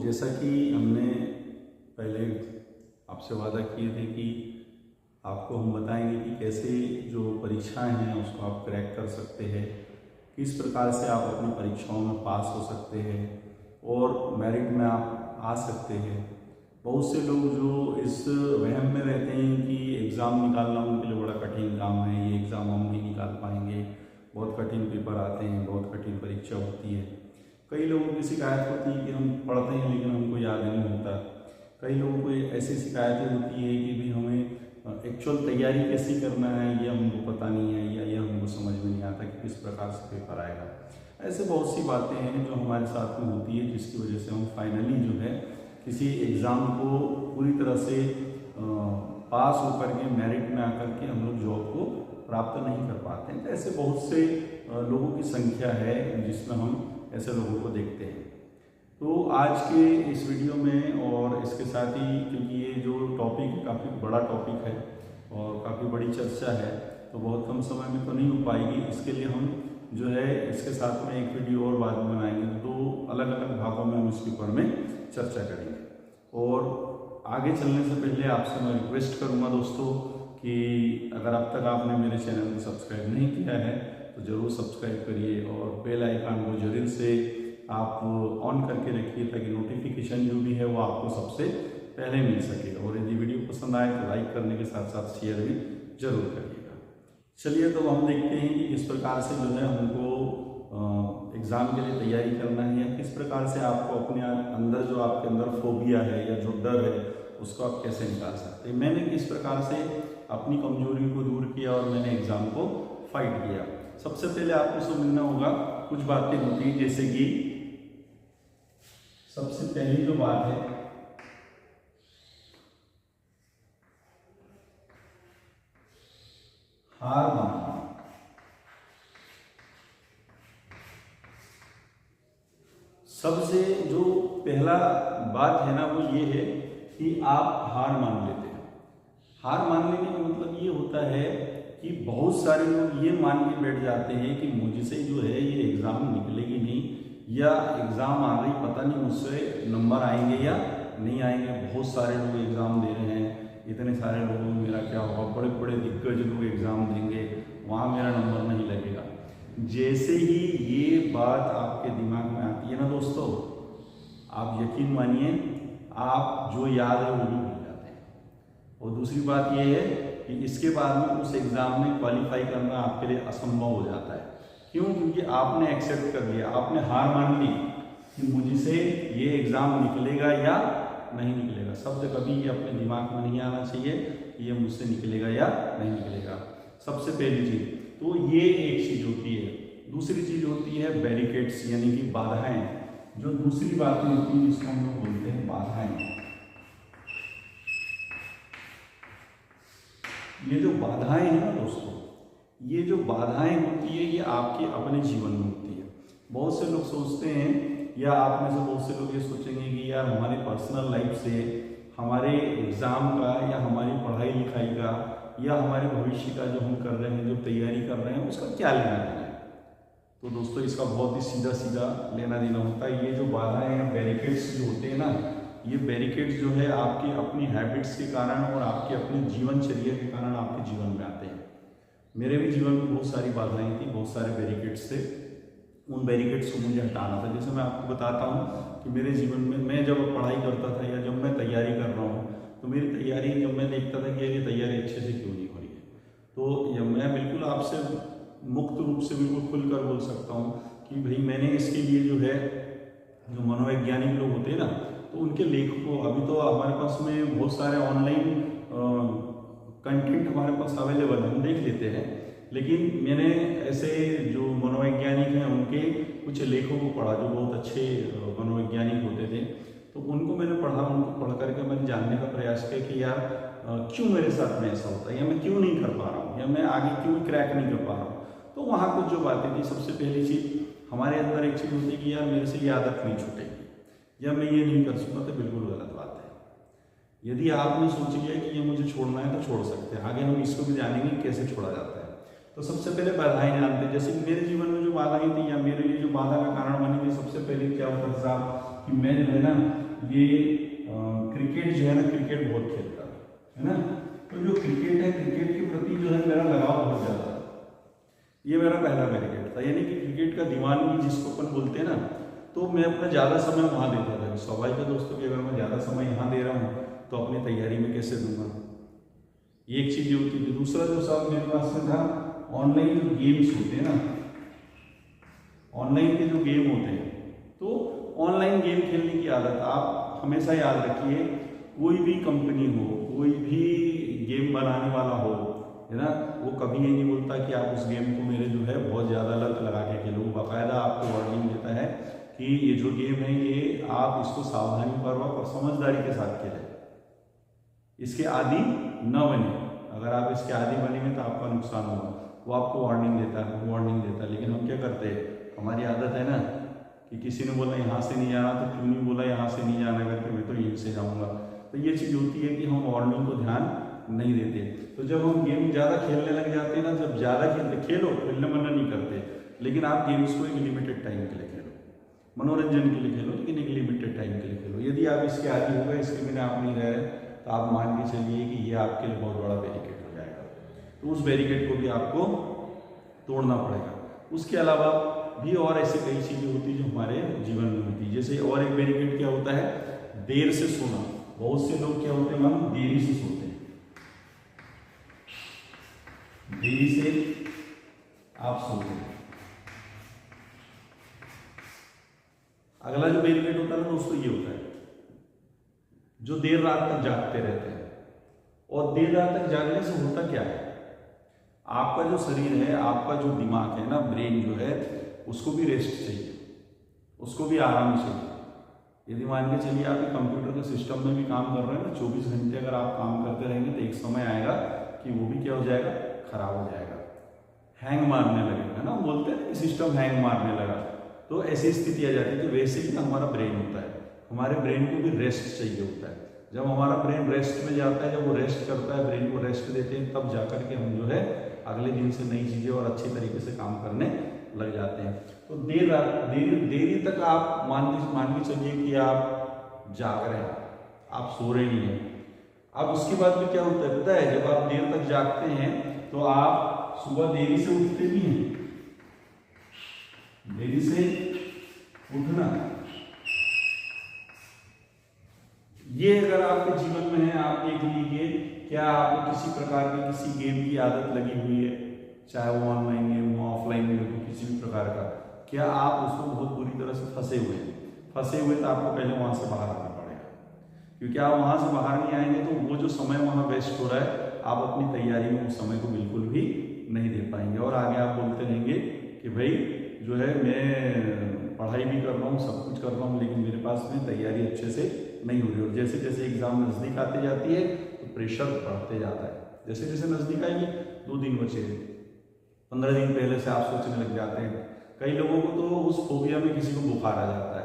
जैसा कि हमने पहले आपसे वादा किए थे कि आपको हम बताएंगे कि कैसे जो परीक्षाएं हैं उसको आप क्रैक कर सकते हैं, किस प्रकार से आप अपनी परीक्षाओं में पास हो सकते हैं और मेरिट में आप आ सकते हैं। बहुत से लोग जो इस वहम में रहते हैं कि एग्ज़ाम निकालना उनके लिए बड़ा कठिन काम है, ये एग्ज़ाम हम नहीं निकाल पाएंगे, बहुत कठिन पेपर आते हैं, बहुत कठिन परीक्षा होती है। कई लोगों की शिकायत होती है कि हम पढ़ते हैं लेकिन हमको याद नहीं होता। कई लोगों को ऐसी शिकायतें होती है कि भी हमें एक्चुअल तैयारी कैसे करना है ये हमको पता नहीं है, या ये हमको समझ में नहीं आता कि किस प्रकार से पेपर आएगा। ऐसे बहुत सी बातें हैं जो हमारे साथ में होती है, जिसकी वजह से हम फाइनली जो है किसी एग्ज़ाम को पूरी तरह से पास होकर के मेरिट में आकर के हम लोग जॉब को प्राप्त नहीं कर पाते हैं। तो ऐसे बहुत से लोगों की संख्या है जिसमें हम ऐसे लोगों को देखते हैं। तो आज के इस वीडियो में और इसके साथ ही, क्योंकि ये जो टॉपिक काफ़ी बड़ा टॉपिक है और काफ़ी बड़ी चर्चा है, तो बहुत कम समय में तो नहीं हो पाएगी। इसके लिए हम जो है इसके साथ में एक वीडियो और बाद में बनाएंगे, दो अलग अलग भागों में हम इसके ऊपर में चर्चा करेंगे। और आगे चलने से पहले आपसे मैं रिक्वेस्ट करूँगा दोस्तों कि अगर अब तक आपने मेरे चैनल को सब्सक्राइब नहीं किया है तो ज़रूर सब्सक्राइब करिए और बेल आइकन को जरूर से आप ऑन करके रखिए ताकि नोटिफिकेशन जो भी है वो आपको सबसे पहले मिल सके। और यदि वीडियो पसंद आए तो लाइक करने के साथ साथ शेयर भी जरूर करिएगा। चलिए तो हम देखते हैं कि किस प्रकार से जो है हमको एग्ज़ाम के लिए तैयारी करना है, या किस प्रकार से आपको अपने अंदर जो आपके अंदर फोबिया है या जो डर है उसको आप कैसे निकाल सकते हैं। मैंने किस प्रकार से अपनी कमजोरी को दूर किया और मैंने एग्ज़ाम को फाइट किया। सबसे पहले आपको समझना होगा कुछ बातें होती हैं, जैसे कि सबसे पहली जो बात है हार मानना। सबसे जो पहला बात है ना वो ये है कि आप हार मान लेते हैं। हार मान लेने का मतलब ये होता है कि बहुत सारे लोग ये मान के बैठ जाते हैं कि मुझसे जो है ये एग्ज़ाम निकलेगी नहीं, या एग्ज़ाम आ गई पता नहीं मुझसे नंबर आएंगे या नहीं आएंगे। बहुत सारे लोग एग्ज़ाम दे रहे हैं, इतने सारे लोगों में मेरा क्या होगा, बड़े बड़े दिग्गज लोग एग्ज़ाम देंगे, वहाँ मेरा नंबर नहीं लगेगा। जैसे ही ये बात आपके दिमाग में आती है ना दोस्तों, आप यकीन मानिए आप जो याद है वो भी भूल जाते हैं। और दूसरी बात ये है कि इसके बाद में उस एग्ज़ाम में क्वालिफाई करना आपके लिए असंभव हो जाता है। क्यों? क्योंकि आपने एक्सेप्ट कर लिया, आपने हार मान ली कि मुझसे ये एग्ज़ाम निकलेगा या नहीं निकलेगा। शब्द कभी ये अपने दिमाग में नहीं आना चाहिए कि ये मुझसे निकलेगा या नहीं निकलेगा। सबसे पहली चीज़ तो ये एक चीज़ होती है। दूसरी चीज़ होती है बैरिकेड्स, यानी कि बाधाएं। जो दूसरी बातें होती हैं जिसको हम लोग बोलते हैं बाधाएं। ये जो बाधाएं हैं ना दोस्तों, ये जो बाधाएं होती है ये आपके अपने जीवन में होती है। बहुत से लोग सोचते हैं, या आप में से बहुत से लोग ये सोचेंगे कि यार हमारी पर्सनल लाइफ से हमारे एग्ज़ाम का या हमारी पढ़ाई लिखाई का या हमारे भविष्य का जो हम कर रहे हैं, जो तैयारी कर रहे हैं, उसका क्या लेना देना है। तो दोस्तों इसका बहुत ही सीधा सीधा लेना देना होता है। ये जो बाधाएं हैं, बैरिकेड्स जो होते हैं ना, ये बैरिकेड्स जो है आपकी अपनी हैबिट्स के कारण और आपके अपने जीवनचर्या के कारण आपके जीवन में आते हैं। मेरे भी जीवन में बहुत सारी बाधाएं थी, बहुत सारे बैरिकेड्स थे। उन बैरिकेड्स को मुझे हटाना था। जैसे मैं आपको बताता हूँ कि मेरे जीवन में मैं जब पढ़ाई करता था या जब मैं तैयारी कर रहा हूँ, तो मेरी तैयारी जब मैं देखता था कि ये तैयारी अच्छे से क्यों नहीं हो रही है, तो मैं बिल्कुल आपसे मुक्त रूप से बिल्कुल खुलकर बोल सकता हूँ कि भाई मैंने इसके लिए जो है, जो मनोवैज्ञानिक लोग होते हैं ना, तो उनके लेखकों, अभी तो हमारे पास में बहुत सारे ऑनलाइन कंटेंट हमारे पास अवेलेबल है, हम देख लेते हैं। लेकिन मैंने ऐसे जो मनोवैज्ञानिक हैं उनके कुछ लेखों को पढ़ा जो बहुत अच्छे मनोवैज्ञानिक होते थे। तो उनको मैंने पढ़ा, उनको पढ़ करके मैंने जानने का प्रयास किया कि यार क्यों मेरे साथ में ऐसा होता है, या मैं क्यों नहीं कर पा रहा हूँ, या मैं आगे क्यों क्रैक नहीं कर पा रहा हूँ। तो वहाँ कुछ जो बातें थी, सबसे पहली चीज़ हमारे अंदर एक चीज़ होती है कि यार मेरे से ये आदत नहीं छूटेगी, या मैं ये नहीं कर सकता, तो बिल्कुल गलत बात है। यदि आपने सोच लिया कि ये मुझे छोड़ना है तो छोड़ सकते हैं। आगे हम इसको भी जानेंगे कैसे छोड़ा जाता है। तो सबसे पहले बाधाएं जानते हैं। जैसे कि मेरे जीवन में जो बाधाएं थी या मेरे लिए जो बाधा का कारण बनी थी, सबसे पहले क्या होता था साहब कि मैं जो है ना ये क्रिकेट जो है ना, क्रिकेट बहुत खेलता है ना। तो जो क्रिकेट है, क्रिकेट के प्रति जो है मेरा लगाव बहुत ज़्यादा है। ये मेरा पहला बैरिकेड था, यानी कि क्रिकेट का दीवानगी जिसको अपन बोलते हैं ना, तो मैं अपना ज़्यादा समय वहाँ देता था। स्वाभाविक है दोस्तों कि अगर मैं ज़्यादा समय यहाँ दे रहा हूँ तो अपनी तैयारी में कैसे दूंगा, ये एक चीज़ होती थी। दूसरा जो सब मेरे पास में था, ऑनलाइन जो गेम्स होते हैं ना, ऑनलाइन के जो गेम होते हैं, तो ऑनलाइन गेम खेलने की आदत आप हमेशा याद रखिए, कोई भी कंपनी हो, कोई भी गेम बनाने वाला हो, है ना, वो कभी ये नहीं बोलता कि आप उस गेम को मेरे जो है बहुत ज़्यादा लत लगा के खेलो। बाकायदा आपको वार्निंग देता है कि ये जो गेम है ये आप इसको सावधानी पूर्वक और समझदारी के साथ खेलें, इसके आदी न बने। अगर आप इसके आदी बनेंगे तो आपका नुकसान होगा। वो आपको वार्निंग देता है। लेकिन हम क्या करते हैं, हमारी आदत है ना कि किसी ने बोला यहाँ से नहीं जाना तो क्यों नहीं बोला यहाँ से नहीं जाना करके, मैं तो यहीं से जाऊँगा। तो ये चीज़ होती है कि हम वार्निंग को ध्यान नहीं देते। तो जब हम गेम ज़्यादा खेलने लग जाते हैं ना, जब ज़्यादा खेलने मना नहीं करते, लेकिन आप गेम्स को एक लिमिटेड टाइम के लिए खेलो, मनोरंजन के लिए खेलो, लेकिन एक लिमिटेड टाइम के लिए खेलो। यदि आप इसके आदी हो गए, इसके बिना आप नहीं रह रहे, तो आप मान के चलिए कि ये आपके लिए बहुत बड़ा बैरिकेड हो जाएगा। तो उस बैरिकेड को भी आपको तोड़ना पड़ेगा। उसके अलावा भी और ऐसे कई चीज़ें होती जो हमारे जीवन में होती है। जैसे और एक बैरिकेड क्या होता है, देर से सोना। बहुत से लोग क्या होते हैं, हम देरी से सोते हैं, देरी से आप सोते हैं। अगला जो बैरिकेड होता है दोस्तों, ये होता है जो देर रात तक जागते रहते हैं। और देर रात तक जागने से होता क्या है, आपका जो शरीर है, आपका जो दिमाग है ना, ब्रेन जो है, उसको भी रेस्ट चाहिए, उसको भी आराम चाहिए। यदि मान के चलिए आप कंप्यूटर के सिस्टम में भी काम कर रहे हैं ना, 24 घंटे अगर आप काम करते रहेंगे तो एक समय आएगा कि वो भी क्या हो जाएगा, खराब हो जाएगा, हैंग मारने लगेगा ना। बोलते हैं कि सिस्टम हैंग मारने लगा, तो ऐसी स्थिति आ जाती है। तो वैसे ही हमारा ब्रेन होता है, हमारे ब्रेन को भी रेस्ट चाहिए होता है। जब हमारा ब्रेन रेस्ट में जाता है, जब वो रेस्ट करता है, ब्रेन को रेस्ट देते हैं, तब जाकर के हम जो है अगले दिन से नई चीज़ें और अच्छी तरीके से काम करने लग जाते हैं। तो देरी तक आप मान के चलिए कि आप जाग रहे हैं, आप सो रहे नहीं हैं। अब उसके बाद में क्या होता है पता है, जब आप देर तक जागते हैं तो आप सुबह देरी से उठते भी हैं। देरी से उठना, ये अगर आपके जीवन में है, आप देख लीजिए, क्या आपको किसी प्रकार की किसी गेम की आदत लगी हुई है, चाहे वो ऑनलाइन गेम हो, ऑफलाइन गेम हो, किसी भी प्रकार का, क्या आप उसको बहुत बुरी तरह से फंसे हुए तो आपको पहले वहां से बाहर आना पड़ेगा। क्योंकि आप वहां से बाहर नहीं आएंगे तो वो जो समय वहां वेस्ट हो रहा है, आप अपनी तैयारी में उस समय को बिल्कुल भी नहीं दे पाएंगे। और आगे आप बोलते रहेंगे कि भाई जो है मैं पढ़ाई भी कर रहा हूँ, सब कुछ कर रहा हूँ, लेकिन मेरे पास में तैयारी अच्छे से नहीं हो रही। और जैसे जैसे एग्जाम नज़दीक आती जाती है तो प्रेशर बढ़ते जाता है। जैसे जैसे नज़दीक आएगी, 2 दिन बचे, 15 दिन पहले से आप सोचने लग जाते हैं। कई लोगों को तो उस फोबिया में किसी को बुखार आ जाता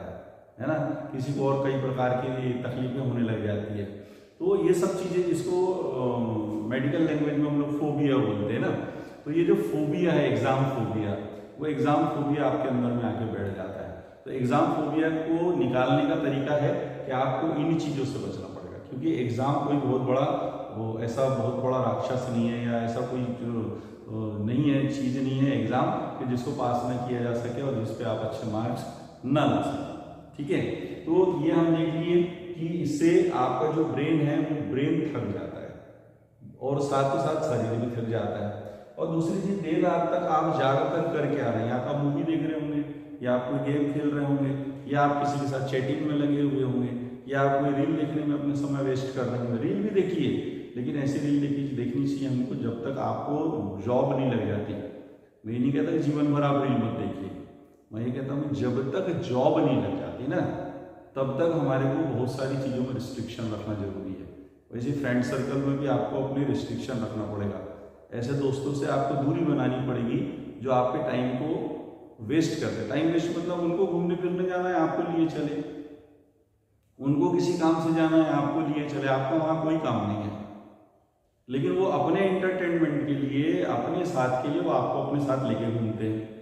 है ना, किसी को और कई प्रकार की तकलीफें होने लग जाती है। तो ये सब चीज़ें जिसको मेडिकल लैंग्वेज में हम लोग फोबिया बोलते हैं ना, तो ये जो फोबिया है, एग्जाम फोबिया, वो एग्जाम फोबिया आपके अंदर में आके बैठ जाता है। तो एग्जाम फोबिया को निकालने का तरीका है कि आपको इन चीज़ों से बचना पड़ेगा। क्योंकि एग्जाम कोई बहुत बड़ा ऐसा बहुत बड़ा राक्षस नहीं है, या ऐसा कोई जो नहीं है, चीज़ नहीं है एग्जाम कि जिसको पास ना किया जा सके और जिस पे आप अच्छे मार्क्स ना ला सकें। ठीक है, तो ये हम देख लिए कि इससे आपका जो ब्रेन है वो ब्रेन थक जाता है और साथ ही साथ शरीर भी थक जाता है। और दूसरी चीज, देर रात तक आप जाकर करके आ रहे हैं, या तो आप मूवी देख रहे होंगे, या आप कोई गेम खेल रहे होंगे, या आप किसी के साथ चैटिंग में लगे हुए होंगे, या आप कोई रील देखने में अपने समय वेस्ट कर रहे होंगे। रील भी देखिए, लेकिन ऐसी रील देखनी चाहिए हमको जब तक आपको जॉब नहीं लग जाती। मैं ये नहीं कहता कि जीवन भर आप रील मत देखिए, मैं ये कहता हूँ जब तक जॉब नहीं लग जाती ना, तब तक हमारे को बहुत सारी चीज़ों में रिस्ट्रिक्शन रखना जरूरी है। वैसे फ्रेंड सर्कल में भी आपको अपनी रिस्ट्रिक्शन रखना पड़ेगा। ऐसे दोस्तों से आपको दूरी बनानी पड़ेगी जो आपके टाइम को वेस्ट करते हैं। टाइम वेस्ट मतलब उनको घूमने फिरने जाना है, आपको लिए चले, उनको किसी काम से जाना है, आपको लिए चले, आपका वहाँ कोई काम नहीं है, लेकिन वो अपने एंटरटेनमेंट के लिए, अपने साथ के लिए वो आपको अपने साथ लेके घूमते हैं।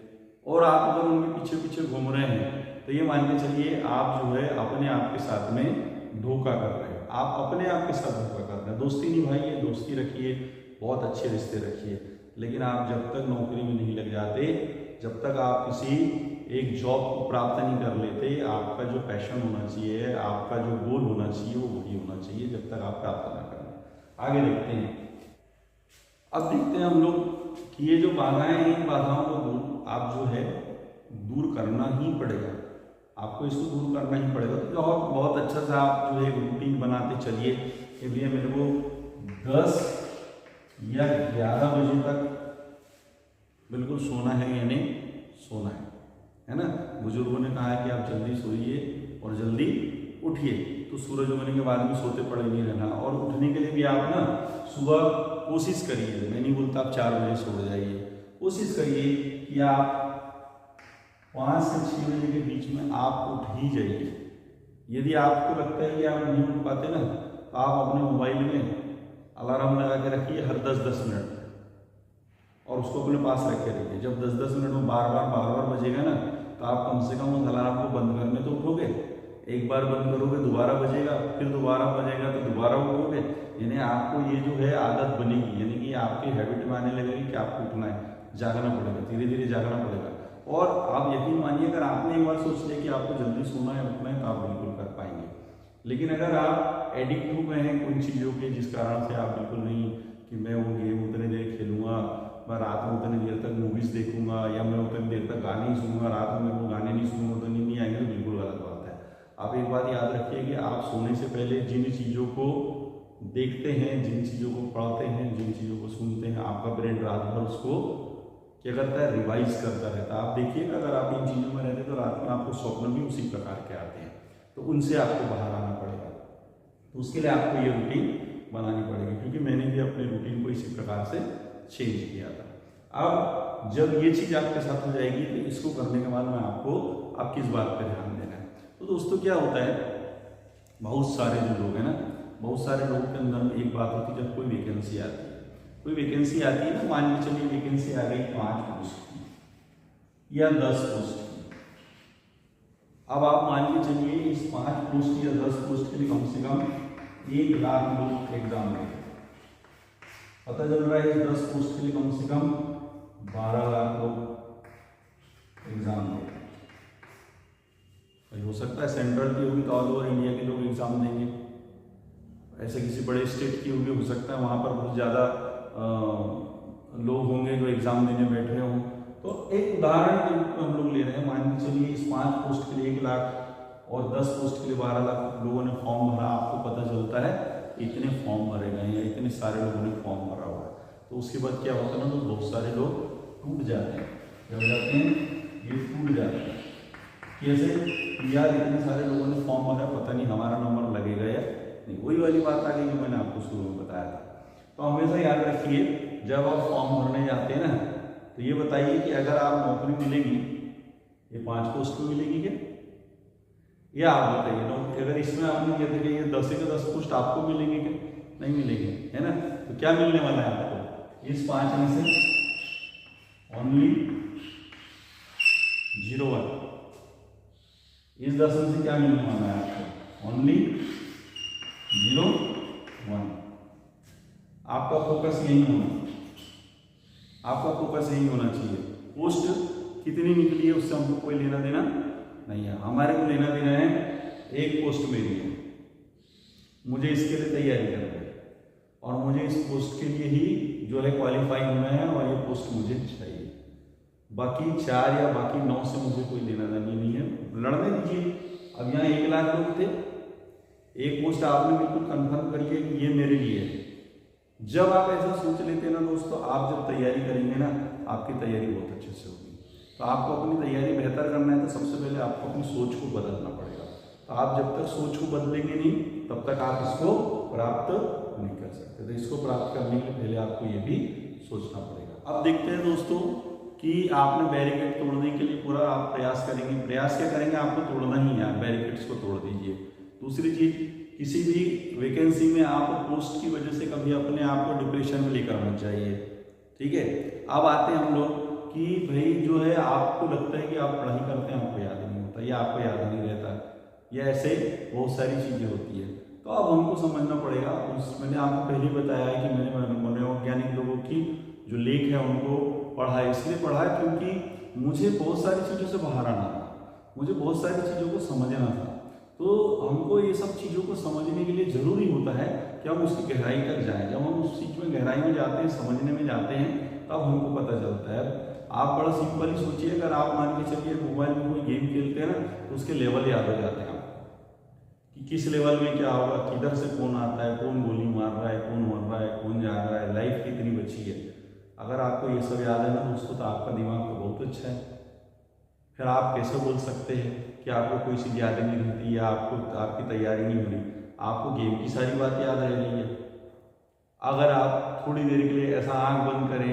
और आप अगर उनके पीछे पीछे घूम रहे हैं तो ये मान के चलिए आप जो है अपने आप के साथ में धोखा कर रहे हैं, आप अपने आप के साथ धोखा कर रहे हैं। दोस्ती निभाइए, दोस्ती रखिए, बहुत अच्छे रिश्ते रखिए, लेकिन आप जब तक नौकरी में नहीं लग जाते, जब तक आप किसी एक जॉब को प्राप्त नहीं कर लेते, आपका जो पैशन होना चाहिए, आपका जो गोल होना चाहिए वो वही होना चाहिए, जब तक आप प्राप्त ना करें। आगे देखते हैं। अब देखते हैं हम लोग कि ये जो बाधाएं हैं, इन बाधाओं को आप जो है दूर करना ही पड़ेगा, आपको इसको दूर करना ही पड़ेगा। तो बहुत अच्छा सा आप जो है रूटीन बनाते चलिए कि भैया मेरे को 10 या 11 बजे तक बिल्कुल सोना है, यानी सोना है ना। बुजुर्गों ने कहा है कि आप जल्दी सोइए और जल्दी उठिए, तो सूरज उगने के बाद भी सोते पड़े नहीं रहना। और उठने के लिए भी आप ना सुबह कोशिश करिए, मैं नहीं बोलता आप 4 बजे सो जाइए, कोशिश करिए कि आप 5 से 6 बजे के बीच में आप उठ ही जाइए। यदि आपको लगता है कि आप नहीं उठ पाते ना, तो आप अपने मोबाइल में अलार्म लगा के रखिए हर 10-10 मिनट, और उसको अपने पास रखे रहिए। जब 10-10 मिनट में बार बार बजेगा ना, तो आप कम से कम उस अलार्म को बंद करने तो उठोगे। एक बार बंद करोगे, दोबारा बजेगा, फिर दोबारा बजेगा तो दोबारा उठोगे, यानी आपको ये जो है आदत बनेगी, यानी कि आपकी हैबिट में आने लगेगी कि आपको उठना है, जागना पड़ेगा, धीरे धीरे जागना पड़ेगा। और आप यकीन मानिए, अगर आपने एक बार सोच लिया कि आपको जल्दी सोना है, उठना है, तो आप बिल्कुल कर पाएंगे। लेकिन अगर आप एडिक्ट हो गए हैं कुछ चीज़ों के, जिस कारण से आप बिल्कुल नहीं कि मैं वो गेम उतने देर खेलूंगा, मैं रात में उतनी देर तक मूवीज़ देखूंगा, या मैं उतनी देर तक गाने ही सुनूंगा, रात में मेरे को गाने नहीं सुनूंगा तो नींद नहीं आएंगे, तो बिल्कुल गलत बात है। आप एक बात याद रखिए कि आप सोने से पहले जिन चीज़ों को देखते हैं, जिन चीज़ों को पढ़ते हैं, जिन चीज़ों को सुनते हैं, आपका ब्रेन रात भर उसको क्या करता है, रिवाइज करता रहता है। आप देखिएगा, अगर आप इन चीज़ों में रहते तो रात में आपको स्वप्न भी उसी प्रकार के आते हैं, तो उनसे आपको बाहर आना पड़ेगा। तो उसके लिए आपको ये रूटीन बनानी पड़ेगी, क्योंकि मैंने भी अपने रूटीन को इसी प्रकार से चेंज किया था। अब जब ये चीज़ आपके साथ हो जाएगी, तो इसको करने के बाद में आप किस बात पर ध्यान देना है। तो दोस्तों क्या होता है, बहुत सारे जो लोग हैं ना, बहुत सारे लोगों के अंदर में एक बात होती है, जब कोई वैकेंसी आती है, कोई वैकेंसी आती है ना, मान के चलिए वैकेंसी आ गई 5 पोस्ट की या 10 पोस्ट की। अब आप मान के चलिए इस 5 पोस्ट या 10 पोस्ट के लिए कम से कम 1 लाख लोग एग्जाम देंगे। पता चल रहा है इस 10 पोस्ट के लिए कम से कम 12 लाख लोग एग्जाम देंगे। हो सकता है सेंट्रल की होगी तो ऑल ओवर इंडिया के लोग एग्जाम देंगे, ऐसे किसी बड़े स्टेट की होगी, हो सकता है वहाँ पर बहुत ज़्यादा लोग होंगे जो एग्जाम देने बैठ रहे हों। तो एक उदाहरण के रूप में हम लोग ले रहे हैं, मान के चलिए इस 5 पोस्ट के लिए 1 लाख और 10 पोस्ट के लिए 12 लाख लोगों ने फॉर्म भरा। आपको पता चलता है इतने फॉर्म भरे गए हैं, इतने सारे लोगों ने फॉर्म भरा हुआ है, तो उसके बाद क्या होता है ना, तो बहुत सारे लोग टूट जाते हैं। जब जाते हैं ये टूट जाते हैं, कैसे, यार इतने सारे लोगों ने फॉर्म भरा, पता नहीं हमारा नंबर लगेगा या नहीं। वही वाली बात आ गई जो मैंने आपको शुरू में बताया था। तो हमेशा याद रखिए, जब आप फॉर्म भरने जाते हैं ना, तो ये बताइए कि अगर आप नौकरी मिलेगी, ये 5 पोस्ट में मिलेगी क्या, या आप बताइए ना, अगर इसमें आपने कहते कि ये 10 के 10 पोस्ट आपको मिलेंगे क्या, नहीं मिलेंगे, है ना। तो क्या मिलने वाला है आपको, इस 5 में से ओनली 01, इस 10 में से क्या मिलने वाला है आपको, ओनली 01। आपका फोकस यही होना, आपका फोकस यही होना चाहिए। पोस्ट कितनी निकली है उससे हमको कोई लेना देना नहीं है, हमारे को लेना देना है एक पोस्ट में भी, मुझे इसके लिए तैयारी करनी है और मुझे इस पोस्ट के लिए ही जो है क्वालिफाई होना है और ये पोस्ट मुझे चाहिए। बाकी 4 या बाकी 9 से मुझे कोई लेना देना नहीं है, लड़ने दीजिए। अब यहाँ 1 लाख लोग थे, एक पोस्ट आपने बिल्कुल कंफर्म करिए कि ये मेरे लिए है। जब आप ऐसा सोच लेते हैं ना दोस्तों, आप जब तैयारी करेंगे ना, आपकी तैयारी बहुत अच्छे से होगी। तो आपको अपनी तैयारी बेहतर करना है, तो सबसे पहले आपको अपनी सोच को बदलना पड़ेगा। तो आप जब तक सोच को बदलेंगे नहीं, तब तक आप इसको प्राप्त नहीं कर सकते। तो इसको प्राप्त करने के लिए पहले आपको ये भी सोचना पड़ेगा। अब देखते हैं दोस्तों कि आपने बैरिकेड तोड़ने के लिए पूरा आप प्रयास करेंगे। प्रयास क्या करेंगे, आपको तोड़ना ही है, बैरिकेड्स को तोड़ दीजिए। दूसरी चीज, किसी भी वैकेंसी में आप पोस्ट की वजह से कभी अपने आप को डिप्रेशन में लेकर आना चाहिए, ठीक है। अब आते हैं हम लोग कि भाई जो है आपको लगता है कि आप पढ़ाई करते हैं, आपको याद नहीं होता। होता, या आपको याद नहीं रहता, या ऐसे बहुत सारी चीज़ें होती है। तो अब हमको समझना पड़ेगा। मैंने आपको पहले बताया है कि मैंने मनोवैज्ञानिक लोगों की जो लेख है उनको पढ़ा है। इसलिए पढ़ा है क्योंकि मुझे बहुत सारी चीज़ों से बाहर आना था, मुझे बहुत सारी चीज़ों को समझना था। तो हमको ये सब चीज़ों को समझने के लिए ज़रूरी होता है कि हम उसकी गहराई तक जाएं। जब हम उस चीज़ में गहराई में जाते हैं, समझने में जाते हैं, तब हमको पता चलता है। आप बड़ा सिंपल ही सोचिए, अगर आप मान के चलिए मोबाइल में कोई गेम खेलते हैं ना, तो उसके लेवल याद हो जाते हैं आपको कि किस लेवल में क्या होगा, किधर से कौन आता है, कौन गोली मार रहा है, कौन मर रहा है, कौन जा रहा है, लाइफ कितनी बची है। अगर आपको ये सब याद है ना दोस्तों, तो आपका दिमाग तो बहुत अच्छा है। फिर आप कैसे बोल सकते हैं कि आपको कोई चीज़ याद नहीं रहती या आपकी तैयारी नहीं हो रही। आपको गेम की सारी बात याद रह रही है। अगर आप थोड़ी देर के लिए ऐसा आंख बंद करें,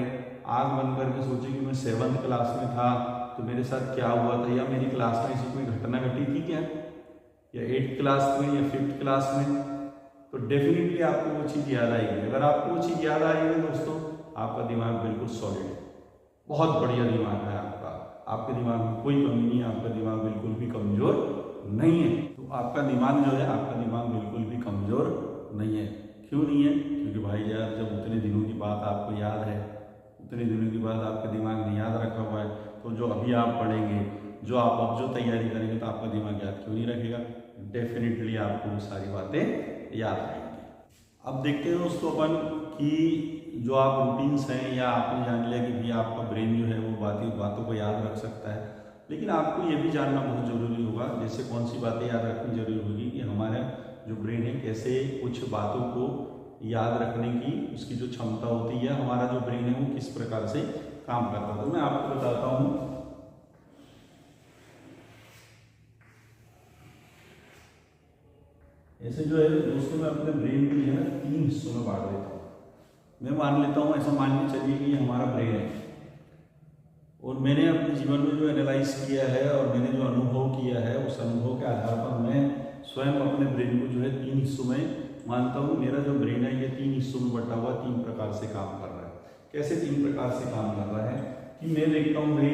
आंख बंद करके सोचें कि मैं 7th क्लास में था तो मेरे साथ क्या हुआ था, या मेरी क्लास में ऐसी कोई घटना घटी थी क्या, या 8th क्लास में या 5th क्लास में, तो डेफिनेटली आपको वो चीज़ याद आएगी। अगर आपको वो चीज़ याद आएगी दोस्तों, आपका दिमाग बिल्कुल सॉलिड है, बहुत बढ़िया दिमाग है आपका। आपके दिमाग में कोई कमी नहीं है, आपका दिमाग बिल्कुल भी कमज़ोर नहीं है। तो आपका दिमाग जो है, आपका दिमाग बिल्कुल भी कमज़ोर नहीं है। क्यों नहीं है? क्योंकि भाई यार, जब उतने दिनों की बात आपको याद है, उतने दिनों की बात आपके दिमाग ने याद रखा हुआ है, तो जो अभी आप पढ़ेंगे, जो आप अब जो तैयारी करेंगे, तो आपका दिमाग याद क्यों नहीं रखेगा? डेफिनेटली आपको वो सारी बातें याद रहेंगी। अब देखते हैं दोस्तों अपन कि जो आप रूटीन्स हैं, या आपने जान लिया कि भैया आपका ब्रेन जो है वो बातों को याद रख सकता है, लेकिन आपको ये भी जानना बहुत ज़रूरी होगा। जैसे कौन सी बातें याद रखनी जरूरी होगी कि हमारा जो ब्रेन है कैसे कुछ बातों को याद रखने की उसकी जो क्षमता होती है, हमारा जो ब्रेन है वो किस प्रकार से काम करता है। तो मैं आपको बताता हूँ। ऐसे जो है दोस्तों, मैं अपने ब्रेन को जो है 3 हिस्सों में बांट देता हूँ। मैं मान लेता हूँ, ऐसा मान के चलिए कि ये हमारा ब्रेन है, और मैंने अपने जीवन में जो एनालाइज किया है और मैंने जो अनुभव किया है, उस अनुभव के आधार पर मैं स्वयं अपने ब्रेन को जो है 3 हिस्सों में मानता हूँ। मेरा जो ब्रेन है ये 3 हिस्सों में बटा हुआ 3 प्रकार से काम कर रहा है। कैसे 3 प्रकार से काम कर रहा है कि मैं देखता हूँ भाई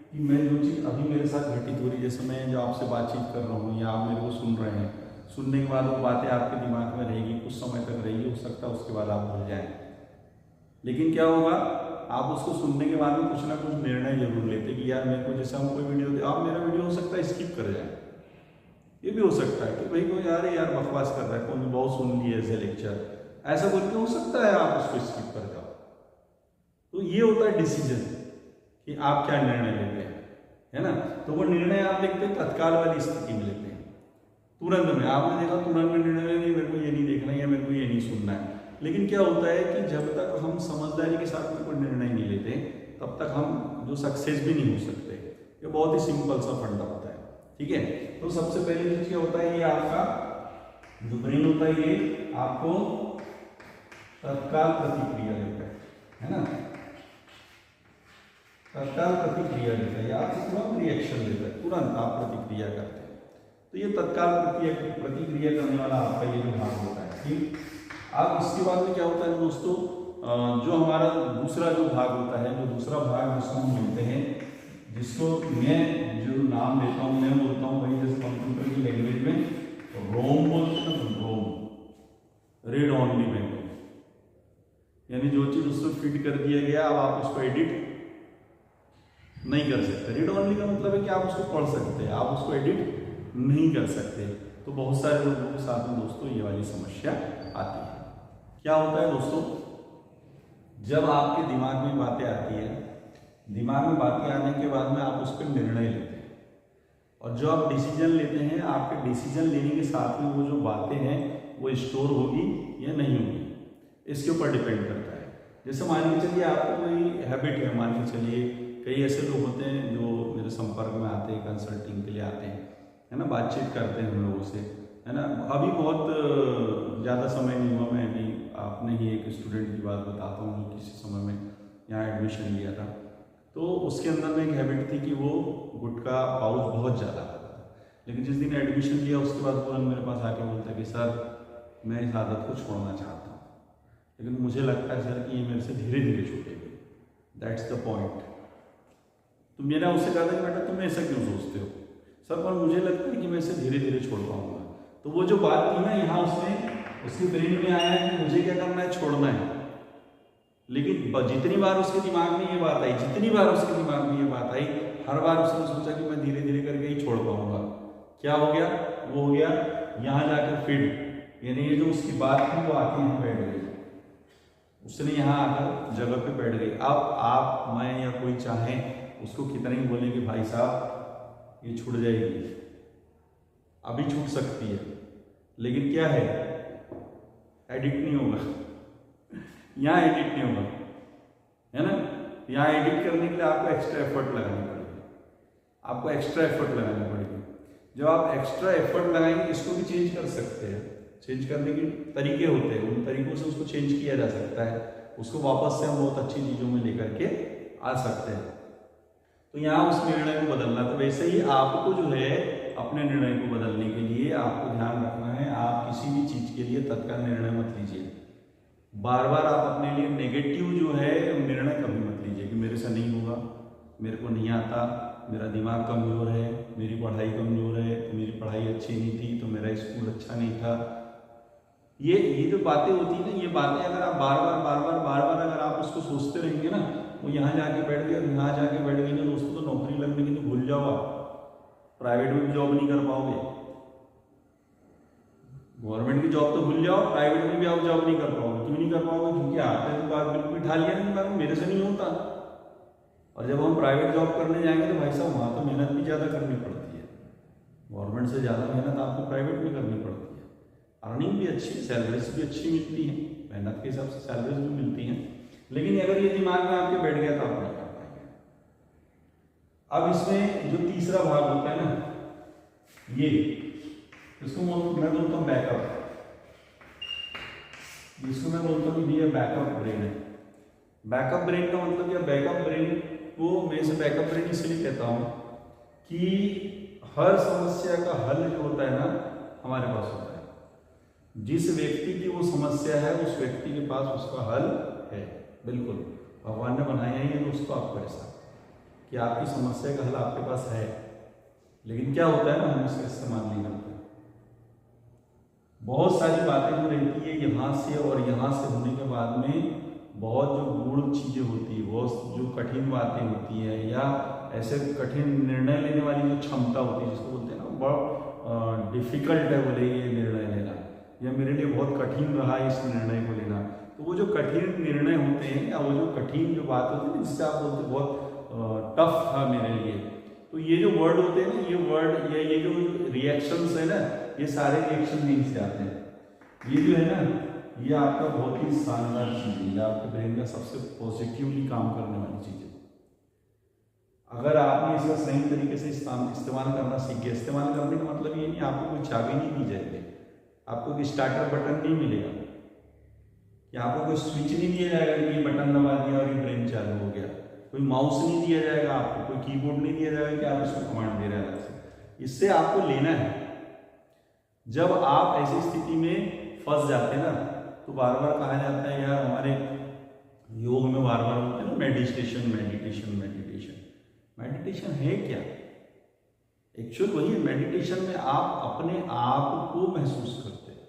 कि मैं जो चीज़ अभी मेरे साथ घटित हो रही, जैसे मैं जो आपसे बातचीत कर रहा हूँ या आप मेरे को सुन रहे हैं, सुनने के बाद वो बातें आपके दिमाग में रहेगी, कुछ समय तक रहेगी, हो सकता है उसके बाद आप भूल जाएं। लेकिन क्या होगा, आप उसको सुनने के बाद में कुछ ना कुछ निर्णय जरूर लेते कि यार मेरे को, जैसे हम कोई वीडियो, आप मेरा वीडियो हो सकता है स्किप कर जाए, ये भी हो सकता है कि भाई कोई यार बकवास कर रहा है, कोई बहुत सुन लिए ऐसे लेक्चर, ऐसा बोल के हो सकता है आप उसको स्किप कर जाओ। तो ये होता है डिसीजन कि आप क्या निर्णय लेते हैं, है ना। तो वो निर्णय आप देखते हैं तत्काल वाली स्थिति में लेते हैं, तुरंत में। आपने देखा तुरंत में निर्णय लेंगे, मेरे को ये नहीं देखना है या मेरे को ये नहीं सुनना है। लेकिन क्या होता है कि जब तक हम समझदारी के साथ में कोई निर्णय नहीं लेते, तब तक हम जो सक्सेस भी नहीं हो सकते। ये बहुत ही सिंपल सा फंडा होता है, ठीक है। तो सबसे पहले चीज क्या होता है, ये आपका जो ब्रेन होता है ये आपको तत्काल प्रतिक्रिया देता है ना, तत्काल प्रतिक्रिया देता है, आपसे तुरंत रिएक्शन देता है, तुरंत आप प्रतिक्रिया करते हैं। तो ये तत्काल प्रतिक्रिया करने वाला आपका ये जो भाग होता है, ठीक। अब इसके बाद में क्या होता है दोस्तों, जो हमारा दूसरा जो भाग होता है, जो दूसरा भाग जिसको हम बोलते हैं, जिसको मैं जो नाम देता हूँ, मैं बोलता हूँ भाई, जैसे कंप्यूटर की लैंग्वेज में रोम बोलते हैं ना, रोम, रीड ओनली मेमोरी, यानी जो चीज उसमें फिट कर दिया गया, अब आप उसको एडिट नहीं कर सकते। रीड ओनली का मतलब है कि आप उसको पढ़ सकते हैं, आप उसको एडिट नहीं कर सकते। तो बहुत सारे लोगों के साथ में दोस्तों ये वाली समस्या आती है। क्या होता है दोस्तों, जब आपके दिमाग में बातें आती है, दिमाग में बातें आने के बाद में आप उस पर निर्णय लेते हैं, और जो आप डिसीजन लेते हैं, आपके डिसीजन लेने के साथ में वो जो बातें हैं वो स्टोर होगी या नहीं होगी, इसके ऊपर डिपेंड करता है। जैसे मान के चलिए आपको कोई हैबिट है, मान के चलिए कई ऐसे लोग होते हैं जो मेरे संपर्क में आते हैं, कंसल्टिंग के लिए आते हैं, है ना, बातचीत करते हैं हम लोगों से, है ना। अभी बहुत ज़्यादा समय नहीं हुआ, मैं अभी आपने ही एक स्टूडेंट की बात बताता हूँ जो किसी समय में यहाँ एडमिशन लिया था। तो उसके अंदर में एक हैबिट थी कि वो गुटखा पाउच बहुत ज़्यादा खाता था, लेकिन जिस दिन एडमिशन लिया उसके बाद तुरंत मेरे पास आके बोलता है कि सर मैं इस आदत को छोड़ना चाहता हूँ, लेकिन मुझे लगता है सर कि ये मेरे से धीरे धीरे छूटेगी। That's the point. तो मैंने उससे कहा था कि बेटा तुम ऐसा क्यों सोचते हो, सर पर मुझे लगता है कि मैं इसे धीरे धीरे छोड़ पाऊंगा। तो वो जो बात थी ना यहाँ उसने उसके ब्रेन में आया कि मुझे क्या करना है, छोड़ना है। लेकिन जितनी बार उसके दिमाग में ये बात आई, जितनी बार उसके दिमाग में ये बात आई, हर बार उसने सोचा कि मैं धीरे धीरे करके ही छोड़ पाऊंगा। क्या हो गया, वो हो गया यहाँ जाकर फिर, यानी ये जो उसकी बात थी वो आके यहाँ बैठ गई, उसने यहाँ आकर जगह पे बैठ गई। अब आप, मैं या कोई चाहे उसको कितना ही बोले कि भाई साहब ये छूट जाएगी, अभी छूट सकती है, लेकिन क्या है, एडिट नहीं होगा, यहाँ एडिट नहीं होगा, है ना। यहाँ एडिट करने के लिए आपको एक्स्ट्रा एफर्ट लगानी पड़ेगी, आपको एक्स्ट्रा एफर्ट लगानी पड़ेगी। जब आप एक्स्ट्रा एफर्ट लगाएंगे, इसको भी चेंज कर सकते हैं, चेंज करने के तरीके होते हैं, उन तरीकों से उसको चेंज किया जा सकता है, उसको वापस से हम बहुत अच्छी चीज़ों में लेकर के आ सकते हैं। तो यहाँ उस निर्णय को बदलना, तो वैसे ही आपको जो है अपने निर्णय को बदलने के लिए आपको ध्यान रखना है, आप किसी भी चीज़ के लिए तत्काल निर्णय मत लीजिए। बार बार आप अपने लिए नेगेटिव जो है निर्णय कभी मत लीजिए कि मेरे से नहीं होगा, मेरे को नहीं आता, मेरा दिमाग कमज़ोर है, मेरी पढ़ाई कमज़ोर है, तो मेरी पढ़ाई अच्छी नहीं थी, तो मेरा स्कूल अच्छा नहीं था। ये जो बातें होती है ना, ये बातें अगर आप बार बार अगर आप उसको सोचते रहेंगे ना, वो यहाँ जाके बैठ गए और यहाँ जाके बैठ गई ना दोस्तों, तो नौकरी लगने की तो भूल जाओ, आप प्राइवेट में भी जॉब नहीं कर पाओगे। गवर्नमेंट की जॉब तो भूल जाओ, प्राइवेट में भी आप जॉब नहीं कर पाओगे। क्यों नहीं कर पाओगे? क्योंकि आपने तो बात बिल्कुल उठा लिया नहीं, मेरे से नहीं होता। और जब हम प्राइवेट जॉब करने जाएंगे तो भाई साहब वहाँ तो मेहनत भी ज़्यादा करनी पड़ती है, गवर्नमेंट से ज़्यादा मेहनत आपको प्राइवेट में करनी पड़ती है। अर्निंग भी अच्छी, सैलरीज भी अच्छी मिलती हैं, मेहनत के हिसाब से सैलरीज भी मिलती हैं, लेकिन अगर ये दिमाग में आपके बैठ गया तो आप नहीं कर पाएंगे। अब इसमें जो तीसरा भाग होता है ना, ये इसको मैं बोलता हूँ बैकअप, जिसको मैं बोलता हूँ ये बैकअप ब्रेन है। बैकअप ब्रेन का मतलब क्या, बैकअप ब्रेन को मैं इसे बैकअप ब्रेन इसलिए कहता हूँ कि हर समस्या का हल जो होता है ना हमारे पास होता है। जिस व्यक्ति की वो समस्या है उस व्यक्ति के पास उसका हल है। बिल्कुल भगवान ने बनाया ही है तो उसको आपको ऐसा कि आपकी समस्या का हल आपके पास है, लेकिन क्या होता है ना, हम इसका इस्तेमाल नहीं करते। बहुत सारी बातें जो रहती है यहाँ से और यहाँ से होने के बाद में, बहुत जो गूढ़ चीज़ें होती है, बहुत जो कठिन बातें होती है, या ऐसे कठिन निर्णय लेने वाली जो क्षमता होती है, जिसको बोलते हैं ना बहुत डिफिकल्ट है बोले ये निर्णय लेना, या मेरे लिए बहुत कठिन रहा इस निर्णय को लेना। तो वो जो कठिन निर्णय होते हैं या वो जो कठिन जो बात होती है जिससे आप बोलते बहुत टफ था मेरे लिए, तो ये जो वर्ड होते हैं ना, ये वर्ड या ये जो रिएक्शंस है ना, ये सारे रिएक्शन यहीं से आते हैं। ये जो है ना, ये आपका बहुत ही शानदार चीज़ है, ये आपके ब्रेन का सबसे पॉजिटिवली काम करने वाली चीज़ है। अगर आपने इसका सही तरीके से इस्तेमाल करना सीख गया, इस्तेमाल करने का मतलब ये नहीं आपको कोई चाबी नहीं दी जाएगी, आपको कोई स्टार्टर बटन नहीं मिलेगा, या आपको कोई स्विच नहीं दिया जाएगा कि ये बटन दबा दिया और ये ब्रेन चालू हो गया, कोई माउस नहीं दिया जाएगा आपको, कोई कीबोर्ड नहीं दिया जाएगा कि आप इसको कमांड दे रहे हैं अलग से। इससे आपको लेना है। जब आप ऐसी स्थिति में फंस जाते हैं ना, तो बार बार कहा जाता है यार, हमारे योग में बार बार बोलते हैं ना मेडिटेशन मेडिटेशन मेडिटेशन। मेडिटेशन है क्या? एक्चुअल वही है, मेडिटेशन में आप अपने आप को महसूस करते हैं।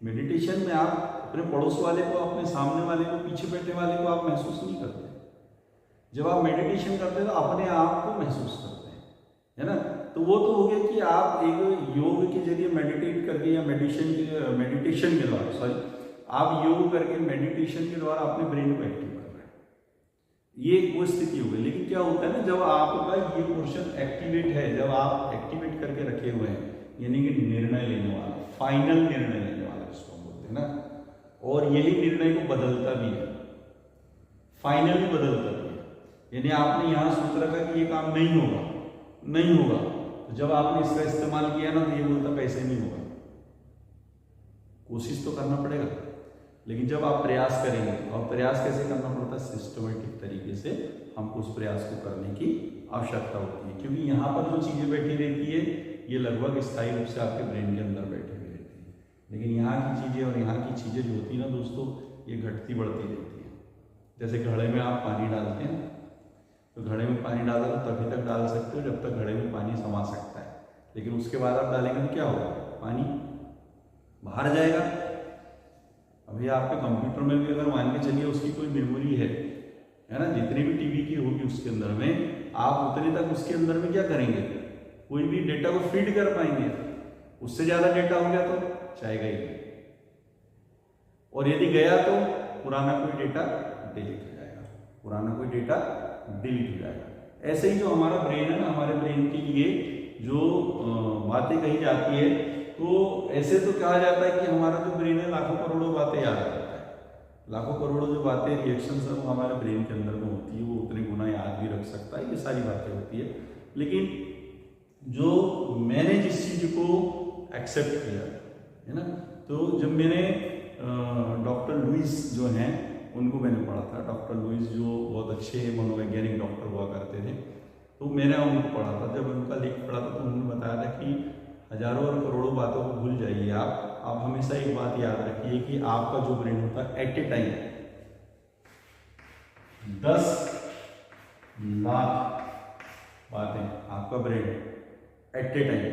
मेडिटेशन में आप अपने पड़ोस वाले को, अपने सामने वाले को, पीछे बैठे वाले को आप महसूस नहीं करते। जब आप मेडिटेशन करते हैं तो अपने आप को महसूस करते हैं, है ना। तो वो तो हो गया कि आप एक योग के जरिए मेडिटेट करके या मेडिटेशन के द्वारा आप योग करके मेडिटेशन के द्वारा अपने ब्रेन को एक्टिव कर रहे हैं, ये वो स्थिति हो गई। लेकिन क्या होता है ना, जब आपका ये पोर्शन एक्टिवेट है, जब आप एक्टिवेट करके रखे हुए हैं, यानी कि निर्णय लेने वाला, फाइनल निर्णय लेने वाला जिसको बोलते हैं ना, और यही निर्णय को बदलता भी है, फाइनली बदलता भी है। यानी आपने यहाँ सोच रखा कि ये काम नहीं होगा, नहीं होगा, तो जब आपने इसका इस्तेमाल किया ना तो ये बोलता कैसे नहीं होगा। कोशिश तो करना पड़ेगा, लेकिन जब आप प्रयास करेंगे, और प्रयास कैसे करना पड़ता है, सिस्टमेटिक तरीके से हमको उस प्रयास को करने की आवश्यकता होती है। क्योंकि यहाँ पर जो चीज़ें बैठी रहती है ये लगभग स्थायी रूप से आपके ब्रेन के अंदर बैठी हुई रहती है, लेकिन यहाँ की चीज़ें और यहाँ की चीज़ें जो होती है ना दोस्तों, ये घटती बढ़ती रहती है। जैसे घड़े में आप पानी डालते हैं तो घड़े में पानी डाला तो तभी तक डाल सकते हो जब तक घड़े में पानी समा सकता है, लेकिन उसके बाद आप डालेंगे तो क्या होगा, पानी बाहर जाएगा। अभी आपके कंप्यूटर में भी अगर मान के चलिए उसकी कोई मेमोरी है ना, जितनी भी टीबी की होगी उसके अंदर में, आप उतने तक उसके अंदर में क्या करेंगे, कोई भी डेटा को फीड कर पाएंगे। उससे ज़्यादा डेटा हो गया तो जाएगा ही नहीं, और यदि गया तो पुराना कोई डेटा डिलीट हो जाएगा, पुराना कोई डेटा डिलीट हो जाएगा। ऐसे ही जो हमारा ब्रेन है ना, हमारे ब्रेन के लिए जो बातें कही जाती है, तो ऐसे तो कहा जाता है कि हमारा जो ब्रेन है लाखों करोड़ों बातें याद रखता है। लाखों करोड़ों जो बातें, रिएक्शंस है वो हमारे ब्रेन के अंदर में होती है, वो उतने गुना याद भी रख सकता है, ये सारी बातें होती है। लेकिन जो मैंने जिस चीज़ को एक्सेप्ट किया है ना, तो जब मैंने डॉक्टर लुइस जो हैं उनको मैंने पढ़ा था, डॉक्टर लुइस जो बहुत अच्छे मनोवैज्ञानिक डॉक्टर हुआ करते थे, तो मैंने उनको पढ़ा था। जब उनका लेख पढ़ा था तो उन्होंने बताया था कि हजारों और करोड़ों बातों को भूल जाइए आप हमेशा एक बात याद रखिए कि आपका जो ब्रेन होता है एट ए टाइम 10 लाख बातें, आपका brain at A time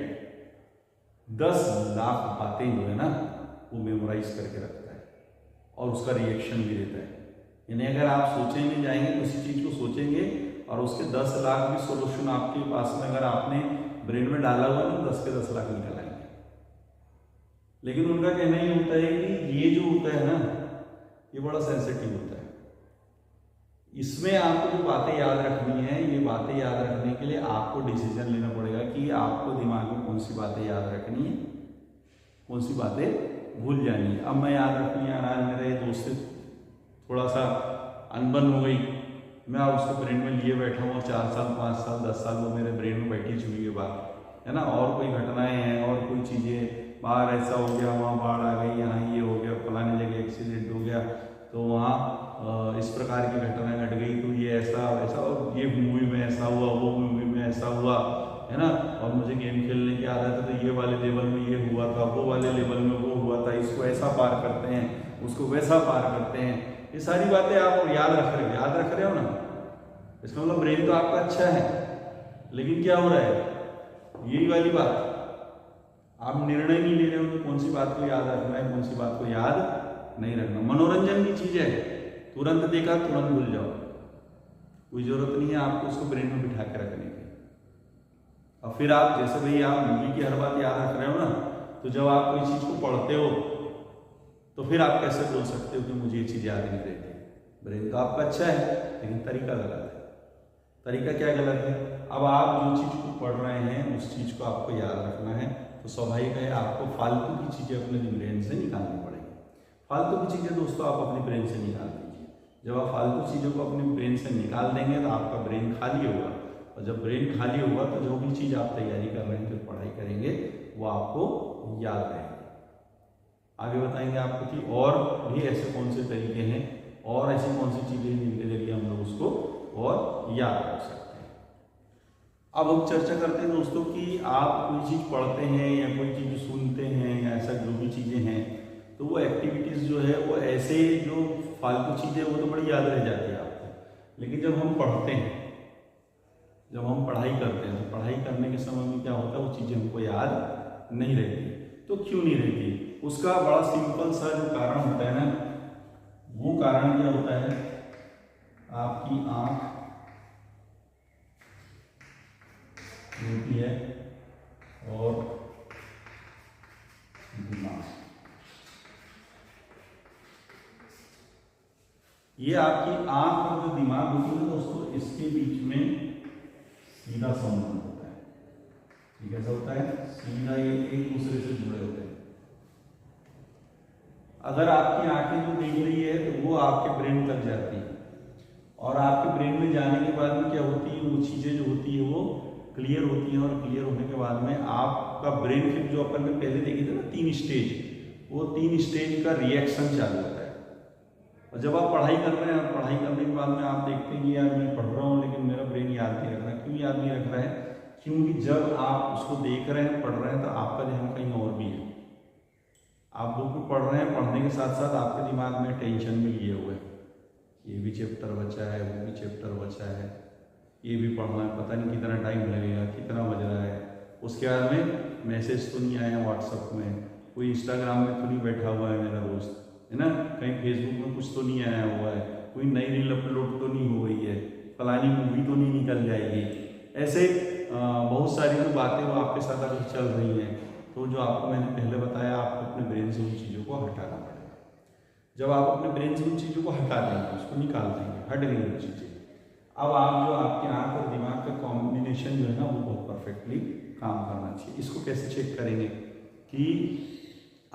10 lakh बातें जो है ना वो मेमोराइज करके रखता है और उसका रिएक्शन भी देता है। यानी अगर आप सोचेंगे, जाएंगे किसी चीज़ को सोचेंगे और उसके 10 लाख भी सोल्यूशन आपके पास में अगर आपने ब्रेन में डाला हुआ तो 10 के 10 लाख निकल आएंगे। लेकिन उनका कहना ही होता है कि ये जो होता है ना, ये बड़ा सेंसिटिव होता है। इसमें आपको जो बातें याद रखनी है, ये बातें याद रखने के लिए आपको डिसीजन लेना पड़ेगा कि आपको दिमाग में कौन सी बातें याद रखनी है, कौन सी बातें भूल जानी है। अब मैं याद रखनी है, आज मेरे दोस्त से थोड़ा सा अनबन हो गई, मैं उसको ब्रेन में लिए बैठा हूँ 4 साल 5 साल 10 साल वो मेरे ब्रेन में बैठी छुई है बात, है ना। और कोई घटनाएं हैं और कोई चीज़ें, बाहर ऐसा हो गया, वहाँ बाढ़ आ गई, यहाँ ये हो गया, फलाने जगह एक्सीडेंट हो गया, तो वहाँ इस प्रकार की घटना घट गई, तो ये ऐसा वैसा, और ये मूवी में ऐसा हुआ, वो मूवी में ऐसा हुआ, है ना। और मुझे गेम खेलने की आदत है तो ये वाले लेवल में ये हुआ था, वो वाले लेवल में वो हुआ था, इसको ऐसा पार करते हैं, उसको वैसा पार करते हैं। ये सारी बातें आप याद रख रहे हो ना, इसका मतलब ब्रेन तो आपका अच्छा है, लेकिन क्या हो रहा है, यही वाली बात, आप निर्णय नहीं ले रहे हो कि कौन सी बात को याद रखना है, कौन सी बात को याद नहीं रखना। मनोरंजन की चीज है, तुरंत देखा तुरंत भूल जाओ, कोई जरूरत नहीं है आपको उसको ब्रेन में बिठा के रखने की। और फिर आप जैसे भाई आप मूवी की हर बात याद रख रहे हो ना, तो जब आप कोई चीज को पढ़ते हो तो फिर आप कैसे बोल सकते हो कि मुझे ये चीज याद नहीं रहती। ब्रेन तो आपका अच्छा है, लेकिन तरीका गलत है। तरीका क्या गलत है, अब आप जो चीज को पढ़ रहे हैं उस चीज को आपको याद रखना है, तो स्वाभाविक है आपको फालतू की चीजें अपने ब्रेन से निकालनी पड़ेगी। फालतू की चीजें दोस्तों आप अपने ब्रेन से निकाल दीजिए। जब आप फालतू चीजों को अपने ब्रेन से निकाल देंगे तो आपका ब्रेन खाली होगा, और जब ब्रेन खाली होगा तो जो भी चीज आप तैयारी कर रहे हैं, फिर पढ़ाई करेंगे, वो आपको याद रहेंगे। आगे बताएंगे आपको कि और भी ऐसे कौन से तरीके हैं और ऐसी कौन सी चीजें जिनके जरिए हम लोग उसको और याद रख सकते हैं। अब हम चर्चा करते हैं दोस्तों कि आप कोई चीज़ पढ़ते हैं या कोई चीज़ सुनते हैं या ऐसा जो भी चीज़ें हैं, तो वो एक्टिविटीज़ जो है वो ऐसे जो फालतू चीज़ें वो तो बड़ी याद रह जाती है आपको। लेकिन जब हम पढ़ते हैं, जब हम पढ़ाई करते हैं, तो पढ़ाई करने के समय में क्या होता है, वो चीज़ें हमको याद नहीं रहती। तो क्यों नहीं रहती, उसका बड़ा सिंपल सा जो कारण होता है ना, वो कारण क्या होता है, आपकी आँख होती है और दिमाग, ये आपकी आँख और जो दिमाग होती है दोस्तों, इसके बीच में सीधा संबंध होता है। ये कैसा होता है, सीधा, ये एक दूसरे से जुड़े होते हैं। अगर आपकी आंखें जो देख रही है तो वो आपके ब्रेन तक जाती है, और आपके ब्रेन में जाने के बाद में क्या होती है, वो चीजें जो होती है वो क्लियर होती है, और क्लियर होने के बाद में आपका ब्रेन फिर जो अपन ने पहले देखी थी ना 3 स्टेज, वो 3 स्टेज का रिएक्शन चालू होता है। और जब आप पढ़ाई कर रहे हैं, पढ़ाई करने के बाद में आप देखते हैं कि यार मैं पढ़ रहा हूँ लेकिन मेरा ब्रेन याद नहीं रख रहा है। क्यों याद नहीं रख रहा है, क्योंकि जब आप उसको देख रहे हैं, पढ़ रहे हैं, तो आपका ध्यान कहीं और भी है। आप बुक में पढ़ रहे हैं, पढ़ने के साथ साथ आपके दिमाग में टेंशन भी लिए हुए, ये भी चैप्टर बचा है, वो भी चैप्टर बचा है, ये भी पढ़ना है, पता नहीं कितना टाइम लगेगा, कितना बज रहा है। उसके बाद में मैसेज तो नहीं आया व्हाट्सअप में, कोई इंस्टाग्राम में तो नहीं बैठा हुआ है मेरा दोस्त, है ना, कहीं फेसबुक में कुछ तो नहीं आया हुआ है, कोई नई रील अपलोड तो नहीं हो गई है, फलानी मूवी तो नहीं निकल जाएगी। ऐसे बहुत सारी जो बातें वो आपके साथ अगर चल रही हैं, तो जो आपको मैंने पहले बताया, आपको अपने ब्रेन से उन चीज़ों को हटाना पड़ेगा। जब आप अपने ब्रेन से उन चीज़ों को हटा देंगे, उसको निकाल देंगे, हट गई वो चीज़ें, अब आप जो आपकी आँख और दिमाग का कॉम्बिनेशन जो है ना, वो बहुत परफेक्टली काम करना चाहिए। इसको कैसे चेक करेंगे कि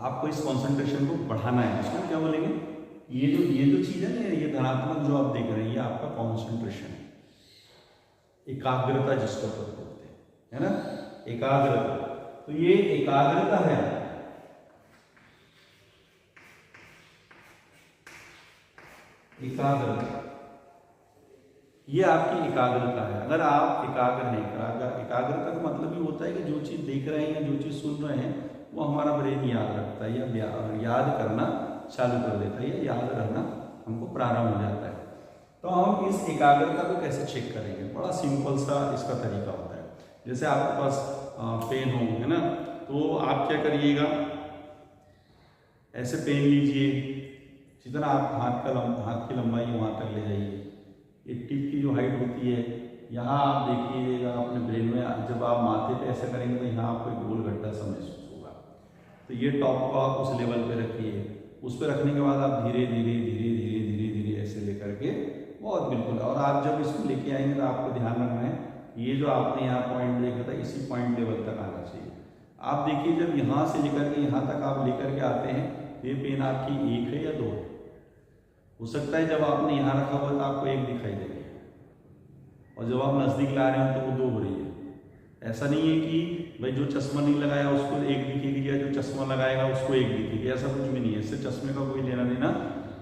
आपको इस कॉन्सेंट्रेशन को बढ़ाना है, इसको क्या बोलेंगे, ये जो चीज़ है ना, ये धनात्मक जो आप देख रहे हैं, ये आपका कॉन्सेंट्रेशन है, एकाग्रता जिसको बोलते हैं, है ना, एकाग्रता। तो ये एकाग्रता है, एकाग्रता, ये आपकी एकाग्रता है। अगर आप एकाग्र हैं, एकाग्रता का मतलब ये होता है कि जो चीज़ देख रहे हैं, जो चीज़ सुन रहे हैं, वो हमारा ब्रेन याद रखता है या याद करना चालू कर देता है, या याद रहना हमको प्रारंभ हो जाता है। तो हम इस एकाग्रता को कैसे चेक करेंगे? बड़ा सिंपल सा इसका तरीका होता है। जैसे आपके पास पेन हो, है ना, तो आप क्या करिएगा, ऐसे पेन लीजिए, जितना आप हाथ की लंबाई है वहाँ तक ले जाइए। एक टिप की जो हाइट होती है, यहाँ आप देखिएगा अपने ब्रेन में, जब आप माथे पे ऐसा करेंगे तो यहाँ आपको एक गोल गड्ढा सा महसूस होगा। तो ये टॉप को आप उस लेवल पे रखिए, उस पर रखने के बाद आप धीरे धीरे धीरे धीरे धीरे धीरे ऐसे लेकर के बहुत बिल्कुल, और आप जब इसको लेके आएंगे तो आपको ध्यान रखना है, ये जो आपने यहाँ पॉइंट देखा था, इसी पॉइंट लेवल तक आना चाहिए। आप देखिए, जब यहाँ से लेकर के यहाँ तक आप लेकर के आते हैं, ये पेन आपकी एक है या दो है। हो सकता है जब आपने यहाँ रखा हुआ तो आपको एक दिखाई देगी, और जब आप नज़दीक ला रहे हो तो वो दो हो रही है। ऐसा नहीं है कि भाई जो चश्मा नहीं लगाया उसको एक दिखेगी, या जो चश्मा लगाएगा उसको एक दिखेगी, ऐसा कुछ भी नहीं है। इससे चश्मे का कोई लेना देना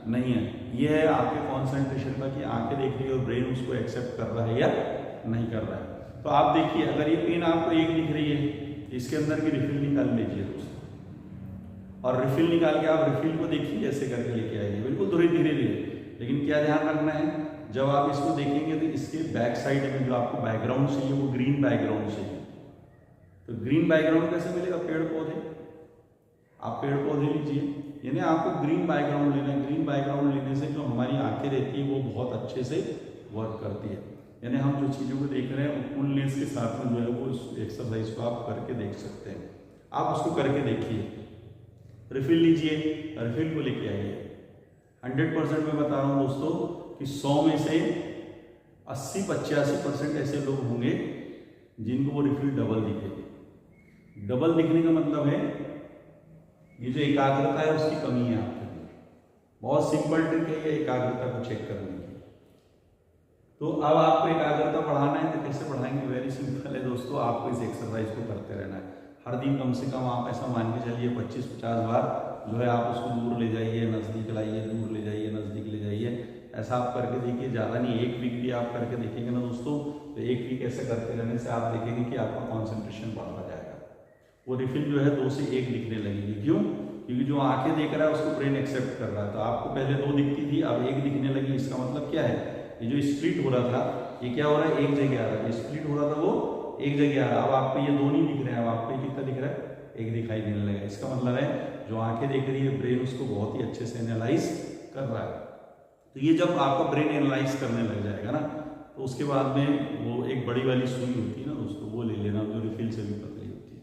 नहीं है। ये है आपके कॉन्सेंट्रेशन का कि आंखें देख रही है और ब्रेन उसको एक्सेप्ट कर रहा है या नहीं कर रहा है। तो आप देखिए, अगर ये पेन आपको एक दिख रही है, इसके अंदर की रिफिल निकाल लीजिए दोस्तों, और रिफिल निकाल के आप रिफिल को देखिए, ऐसे करके लेके आइए, बिल्कुल धीरे धीरे धीरे। लेकिन क्या ध्यान रखना है, जब आप इसको देखेंगे तो इसके बैक साइड में जो आपको बैकग्राउंड चाहिए वो ग्रीन बैकग्राउंड चाहिए। तो ग्रीन बैकग्राउंड कैसे मिलेगा? पेड़ पौधे, आप पेड़ पौधे लीजिए, यानी आपको ग्रीन बैकग्राउंड लेना है। ग्रीन बैकग्राउंड लेने से जो हमारी आंखें रहती है वो बहुत अच्छे से वर्क करती है, यानी हम जो चीज़ों को देख रहे हैं उन लेंस के साथ में जो है वो एक्सरसाइज को आप करके देख सकते हैं। आप उसको करके देखिए, रिफिल लीजिए, रिफिल को लेके आइए। 100% मैं बता रहा हूँ दोस्तों कि 100 में से 80-85% ऐसे लोग होंगे जिनको वो रिफिल डबल दिखेगी। डबल दिखने का मतलब है ये जो एकाग्रता है उसकी कमी है आपके अंदर। बहुत सिंपल ट्रिक है ये एकाग्रता को चेक करने की। तो अब आपको एकाग्रता बढ़ाना है तो कैसे बढ़ाएंगे? वेरी सिंपल है दोस्तों, आपको इस एक्सरसाइज को करते रहना है। हर दिन कम से कम आप ऐसा मान के चलिए 25-50 बार जो है आप उसको दूर ले जाइए, नज़दीक लाइए, दूर ले जाइए, नज़दीक ले जाइए। ऐसा आप करके देखिए, ज़्यादा नहीं, 1 वीक भी आप करके देखेंगे ना दोस्तों, तो 1 वीक ऐसे करते रहने से आप देखेंगे कि आपका कॉन्सेंट्रेशन बढ़ता जाएगा। वो रिफिल जो है 2 से 1 दिखने लगेगी। क्यों? क्योंकि जो आंखें देख रहा है उसको ब्रेन एक्सेप्ट कर रहा है। तो आपको पहले 2 दिखती थी, अब 1 दिखने लगी। इसका मतलब क्या है? ये जो स्प्लिट हो रहा था, ये क्या हो रहा है? एक जगह आ रहा है। स्प्लिट हो रहा था वो एक जगह आ रहा है। अब आपको ये 2 नहीं दिख रहे हैं, अब आपको कितना दिख रहा है? 1 दिखाई देने लगा। इसका मतलब है जो आंखें देख रही है ब्रेन उसको बहुत ही अच्छे से एनालाइज कर रहा है। तो ये जब आपका ब्रेन एनालाइज करने लग जाएगा ना, तो उसके बाद में वो एक बड़ी वाली सुई होती है ना दोस्तों, वो ले लेना, जो रिफिल से भी पतली होती है,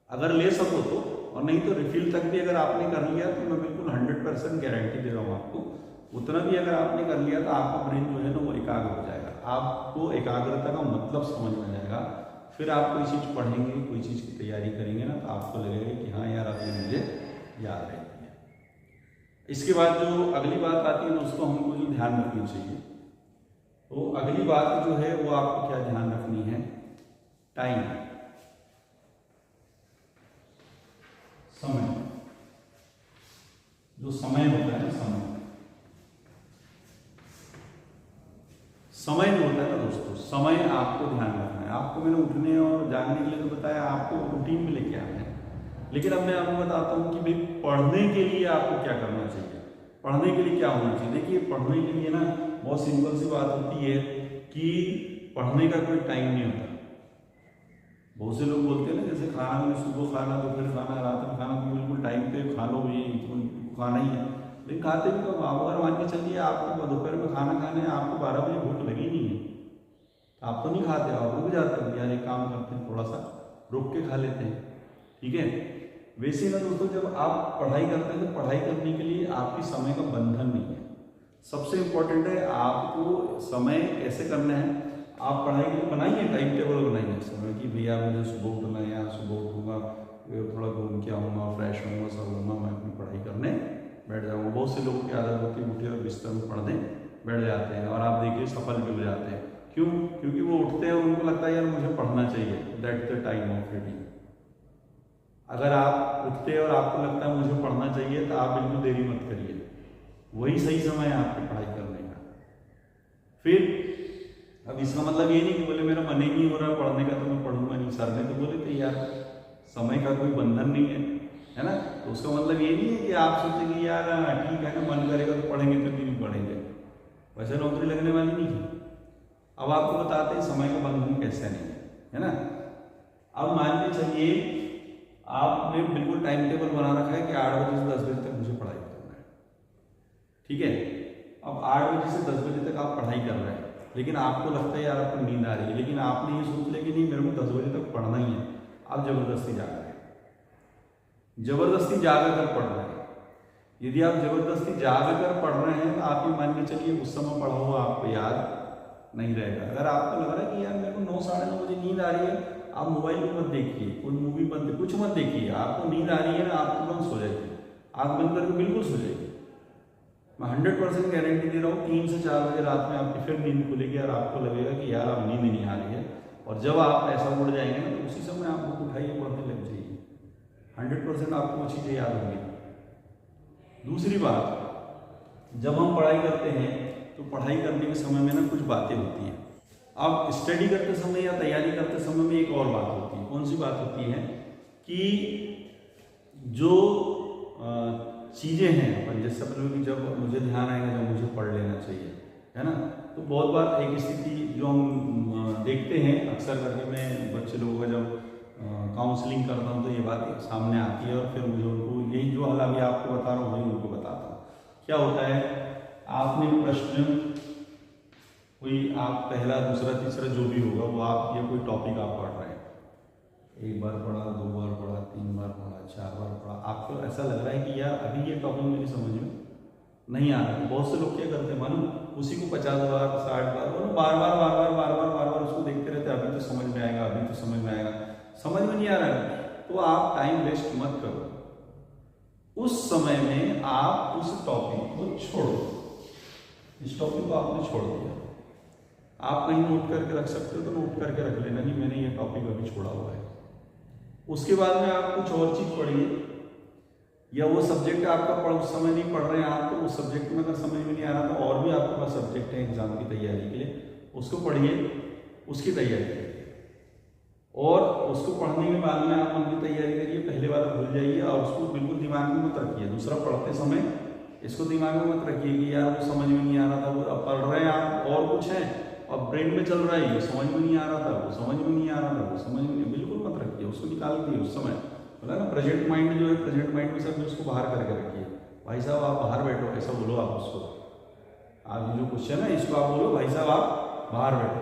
अगर ले सको तो। और नहीं तो रिफिल तक भी अगर आपने कर लिया तो मैं बिल्कुल 100% गारंटी दे रहा हूँ आपको, उतना भी अगर आपने कर लिया तो आपका ब्रेन जो है ना वो एकाग्र हो जाएगा। आपको एकाग्रता का मतलब समझ में जाएगा। फिर आप कोई चीज़ पढ़ेंगे, कोई चीज़ की तैयारी करेंगे ना, तो आपको लगेगा कि हाँ यार अब ये मुझे याद रहती है। इसके बाद जो अगली बात आती है दोस्तों, हमको जो ध्यान रखनी चाहिए, तो अगली बात जो है वो आपको क्या ध्यान रखनी है? टाइम, समय। जो समय होता है ना, समय जो होता है ना दोस्तों, समय आपको ध्यान रखना है। आपको मैंने उठने और जागने के लिए तो बताया, आपको रूटीन में लेके आना है। लेकिन अब मैं आपको बताता हूँ कि भाई पढ़ने के लिए आपको क्या करना चाहिए, पढ़ने के लिए क्या होना चाहिए। देखिए, पढ़ने के लिए ना बहुत सिंपल सी बात होती है कि पढ़ने का कोई टाइम नहीं होता। बहुत से लोग बोलते हैं ना, जैसे खाना में सुबह खाना, दोपहर खाना, रात में खाना, तो बिल्कुल टाइम पे खा लो, ये खाना ही है। लेकिन खाते भी कब? आप अगर मान के चलिए आपको दोपहर में खाना खाने आपको 12 बजे भूख लगी नहीं है, तो आप तो नहीं खाते, आप रुक जाते हो, यार एक काम करते हैं थोड़ा सा रुक के खा लेते हैं, ठीक है। वैसे ही ना दोस्तों, जब आप पढ़ाई करते हैं तो पढ़ाई करने के लिए आपकी समय का बंधन नहीं है। सबसे इम्पोर्टेंट है आपको समय कैसे करना है। आप पढ़ाई के लिए बनाइए, टाइम टेबल बनाइए समय की, भैया मुझे सुबह उठना है, यहाँ सुबह उठूँगा, थोड़ा घूम के आऊँगा, फ्रेश होऊंगा, सब होऊंगा, मैं अपनी पढ़ाई करने बैठ जाऊँगा। बहुत से लोगों की आदत होती है उठे और बिस्तर में पढ़ने बैठ जाते हैं, और आप देखिए सफल भी हो जाते हैं। क्यों? क्योंकि वो उठते हैं और उनको लगता है यार मुझे पढ़ना चाहिए, that's the time of reading. अगर आप उठते हैं और आपको लगता है मुझे पढ़ना चाहिए, तो आप बिल्कुल देरी मत करिए, वही सही समय है आपकी पढ़ाई करने का। फिर अब इसका मतलब ये नहीं कि बोले मेरा मन ही नहीं हो रहा पढ़ने का तो मैं पढ़ूंगा नहीं। सर ने तो बोले थे यार समय का कोई बंधन नहीं है ना, तो उसका मतलब ये नहीं है कि आप सोचें कि यार ठीक है ना, मन करेगा तो पढ़ेंगे तो नहीं पढ़ेंगे, वैसे नौकरी लगने वाली नहीं है। अब आपको बताते हैं समय का बंधन कैसे नहीं है ना। अब मान के चलिए आपने बिल्कुल टाइम टेबल बना रखा है कि 8 बजे से 10 बजे तक मुझे पढ़ाई करना है, ठीक है। अब 8 बजे से 10 बजे तक आप पढ़ाई कर रहे हैं, लेकिन आपको लगता है यार आपको नींद आ रही है, लेकिन आपने ये सोच लिया कि नहीं मेरे को 10 बजे तक पढ़ना ही है। आप जबरदस्ती जाग रहे हैं, जबरदस्ती जाग कर पढ़ रहे हैं। यदि आप जबरदस्ती जाग कर पढ़ रहे हैं तो आप ये मान के चलिए उस समय पढ़ा हुआ आपको याद नहीं रहेगा। अगर आपको लग रहा है कि यार मेरे को 9 साढ़े 9 बजे नींद आ रही है, आप मोबाइल में मत देखिए, कोई मूवी बंद, कुछ मत देखिए। आपको नींद आ रही है ना, आप तुरंत सो जाइए, आँख बंद करके बिल्कुल सो जाइए। मैं 100% गारंटी दे रहा हूँ 3 से 4 बजे रात में आपकी फिर नींद खुलेगी और आपको लगेगा कि यार अब नींद नहीं आ रही है। और जब आप ऐसा उड़ जाएंगे ना, तो उसी समय आप बुक उठाइए, पढ़ने लग जाइए, 100% आपको वो चीज़ें याद होंगी। दूसरी बात, जब हम पढ़ाई करते हैं तो पढ़ाई करने के समय में ना कुछ बातें होती हैं। अब स्टडी करते समय या तैयारी करते समय में एक और बात होती है। कौन सी बात होती है? कि जो चीज़ें हैं अपन, जैसे अपन कि जब मुझे ध्यान आएगा जब मुझे पढ़ लेना चाहिए, है ना। तो बहुत बार एक स्थिति जो हम देखते हैं अक्सर करके, मैं बच्चे लोगों का जब काउंसलिंग करता हूँ तो ये बात सामने आती है, और फिर मुझे उनको यही जो हाल अभी आपको बता रहा हूँ वही उनको बताता हूँ। क्या होता है, आपने प्रश्न कोई आप पहला दूसरा तीसरा जो भी होगा वो आप ये कोई टॉपिक आप पढ़ रहे हैं, एक बार पढ़ा, 2 बार पढ़ा, 3 बार पढ़ा, 4 बार पढ़ा, आपको ऐसा लग रहा है कि यार अभी ये टॉपिक मेरी समझ में नहीं आ रहा। बहुत से लोग क्या करते हैं, मानो उसी को 50 बार 60 बार बार बार उसको देखते रहते, अभी तो समझ में आएगा, अभी तो समझ में आएगा, समझ में नहीं आ रहा है। तो आप टाइम वेस्ट मत करो, उस समय में आप उस टॉपिक को छोड़ो। इस टॉपिक को आपने छोड़ दिया, आप कहीं नोट करके रख सकते हो तो नोट करके रख लेना कि मैंने ये टॉपिक अभी छोड़ा हुआ है। उसके बाद में आप कुछ और चीज़ पढ़िए, या वो सब्जेक्ट आपका उस समय नहीं पढ़ रहे हैं आप, तो उस सब्जेक्ट में अगर समझ में नहीं आ रहा तो और भी आपके पास सब्जेक्ट है एग्जाम की तैयारी के लिए, उसको पढ़िए, उसकी तैयारी करिए। और उसको पढ़ने के बाद में आप उनकी तैयारी करिए, पहले वाला भूल जाइए और उसको बिल्कुल दिमाग में मत रखिए। दूसरा पढ़ते समय इसको दिमाग में मत रखिए कि यार वो समझ में नहीं आ रहा था, वो अब पढ़ रहे हैं आप और कुछ है और ब्रेन में चल रहा है, ये समझ में नहीं आ रहा था, वो समझ में नहीं आ रहा था, वो समझ में नहीं, बिल्कुल मत रखिए, उसको निकाल दिए उस समय। बोला ना प्रेजेंट माइंड जो है, प्रेजेंट माइंड में सब उसको बाहर करके रखिए। भाई साहब आप बाहर बैठो, ऐसा बोलो आप उसको। आप जो क्वेश्चन है इसको आप बोलो भाई साहब आप बाहर बैठो,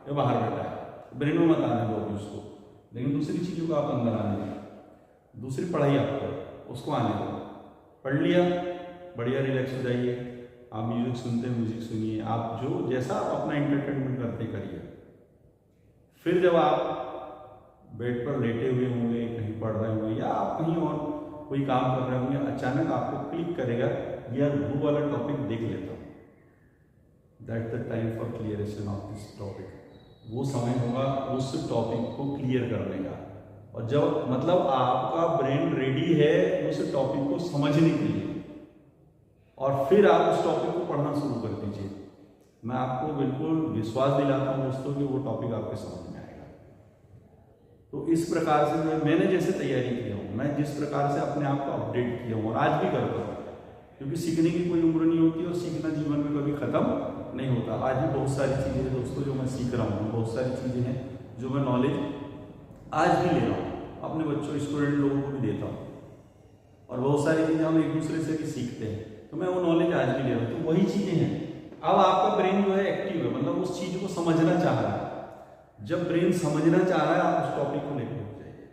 ये बाहर बैठा है, ब्रेन में मत आने दो अभी उसको। लेकिन दूसरी चीज़ों को आप अंदर आने दो, दूसरी पढ़ाई आप करो, उसको आने दो। पढ़ लिया, बढ़िया रिलैक्स हो जाइए, आप म्यूजिक सुनते हैं म्यूजिक सुनिए, आप जो जैसा आप अपना एंटरटेनमेंट करते करिए। फिर जब आप बेड पर लेटे हुए होंगे, कहीं पढ़ रहे होंगे या आप कहीं और कोई काम कर रहे होंगे, अचानक आपको क्लिक करेगा यार वो वाला टॉपिक देख लेता हूँ, that's the time for clearation of this topic. वो समय होगा उस टॉपिक को क्लियर करने का, और जब मतलब आपका ब्रेन रेडी है उस टॉपिक को समझने के लिए, और फिर आप उस टॉपिक को पढ़ना शुरू कर दीजिए। मैं आपको बिल्कुल विश्वास दिलाता हूँ दोस्तों कि वो टॉपिक आपके समझ में आएगा। तो इस प्रकार से मैंने जैसे तैयारी किया हूँ, मैं जिस प्रकार से अपने आप को अपडेट किया हूँ और आज भी करता हूँ, क्योंकि सीखने की कोई उम्र नहीं होती और सीखना जीवन में कभी खत्म नहीं होता। आज भी बहुत सारी चीज़ें हैं दोस्तों जो मैं सीख रहा हूँ, बहुत सारी चीज़ें हैं जो मैं नॉलेज आज भी ले रहा हूँ, अपने बच्चों स्टूडेंट लोगों को भी देता हूँ, और बहुत सारी चीज़ें हम एक दूसरे से भी सीखते हैं, तो मैं वो नॉलेज आज भी ले रहा हूँ। तो वही चीज़ें हैं। अब आपका ब्रेन जो है एक्टिव है, मतलब उस चीज़ को समझना चाह रहा है। जब ब्रेन समझना चाह रहा है, आप उस टॉपिक को लेकर उठ जाइए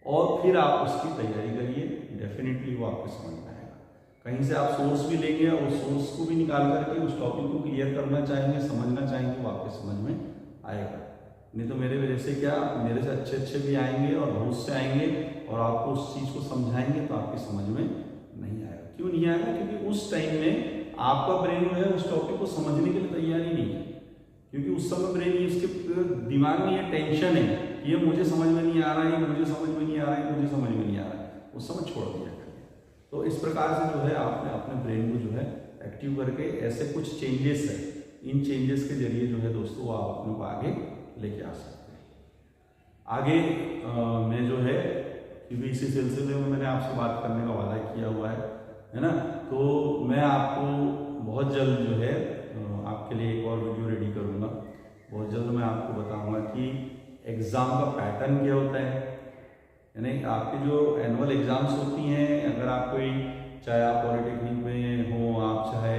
और फिर आप उसकी तैयारी करिए, डेफिनेटली वो आपको समझ में आएगा। कहीं से आप सोर्स भी लेंगे और सोर्स को भी निकाल करके उस टॉपिक को क्लियर करना चाहेंगे, समझना चाहेंगे, वो आपके समझ में आएगा। नहीं तो मेरे वजह से क्या, मेरे से अच्छे अच्छे भी आएंगे और बहुत से आएंगे और आपको उस चीज़ को समझाएंगे तो आपकी समझ में नहीं आएगा। क्यों नहीं आएगा? क्योंकि उस टाइम में आपका ब्रेन जो है उस टॉपिक को समझने के लिए तैयार ही नहीं है, क्योंकि उस समय ब्रेन इसके दिमाग में ये टेंशन है, ये मुझे समझ में नहीं आ रहा है, ये मुझे समझ में नहीं आ रहा है, मुझे समझ में नहीं आ रहा है, उस समय छोड़ दिया करिए। तो इस प्रकार से जो है आपने अपने ब्रेन को जो है एक्टिव करके ऐसे कुछ चेंजेस है, इन चेंजेस के जरिए जो है दोस्तों आप अपने को आगे लेके आ सकते हैं। आगे मैं जो है, क्योंकि इसी सिलसिले में मैंने आपसे बात करने का वादा किया हुआ है ना, तो मैं आपको बहुत जल्द जो है आपके लिए एक और वीडियो रेडी करूँगा। बहुत जल्द मैं आपको बताऊँगा कि एग्ज़ाम का पैटर्न क्या होता है, यानी आपके जो एनुअल एग्ज़ाम्स होती हैं, अगर आप कोई, चाहे आप पॉलिटेक्निक में हो, आप चाहे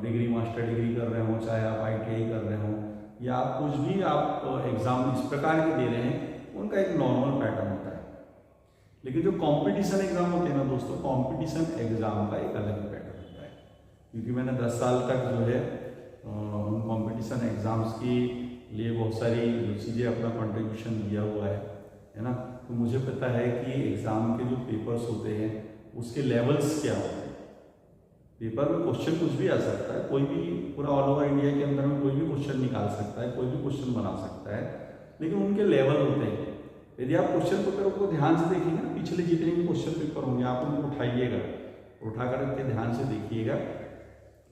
डिग्री मास्टर डिग्री कर रहे हो, चाहे आप ITI कर रहे हो, या आप कुछ भी आप एग्ज़ाम इस प्रकार के दे रहे हैं, उनका एक नॉर्मल पैटर्न होता है। लेकिन जो कंपटीशन एग्ज़ाम होते हैं ना दोस्तों, कंपटीशन एग्ज़ाम का एक अलग पैटर्न होता है, क्योंकि मैंने 10 साल तक जो है उन कंपटीशन एग्ज़ाम्स के लिए बहुत सारी जो चीज़ें अपना कंट्रीब्यूशन दिया हुआ है ना, तो मुझे पता है कि एग्ज़ाम के जो पेपर्स होते हैं उसके लेवल्स क्या होते हैं। पेपर में क्वेश्चन कुछ भी आ सकता है, कोई भी पूरा ऑल ओवर इंडिया के अंदर में कोई भी क्वेश्चन निकाल सकता है, कोई भी क्वेश्चन बना सकता है, लेकिन उनके लेवल होते हैं। यदि आप क्वेश्चन पेपर को ध्यान से देखेंगे ना, पिछले जितने भी क्वेश्चन पेपर होंगे आप उनको उठाइएगा, उठा करके ध्यान से देखिएगा,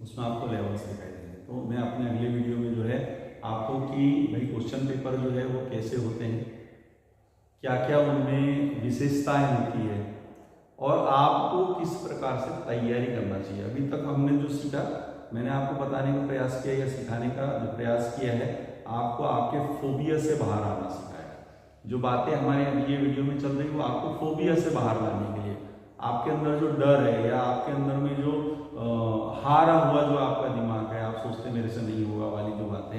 उसमें आपको लेवल्स दिखाई देंगे। तो मैं अपने अगले वीडियो में जो है आपको कि भाई क्वेश्चन पेपर जो है वो कैसे होते हैं, क्या क्या उनमें विशेषताएं होती है, और आपको किस प्रकार से तैयारी करना चाहिए। अभी तक हमने जो सीखा, मैंने आपको बताने का प्रयास किया या सिखाने का जो प्रयास किया है, आपको आपके फोबिया से बाहर आना सिखाया। जो बातें हमारे ये वीडियो में चल रही है वो आपको फोबिया से बाहर लाने के लिए, आपके अंदर जो डर है या आपके अंदर में जो हारा हुआ जो आपका दिमाग है, आप सोचते मेरे से नहीं होगा वाली जो बातें,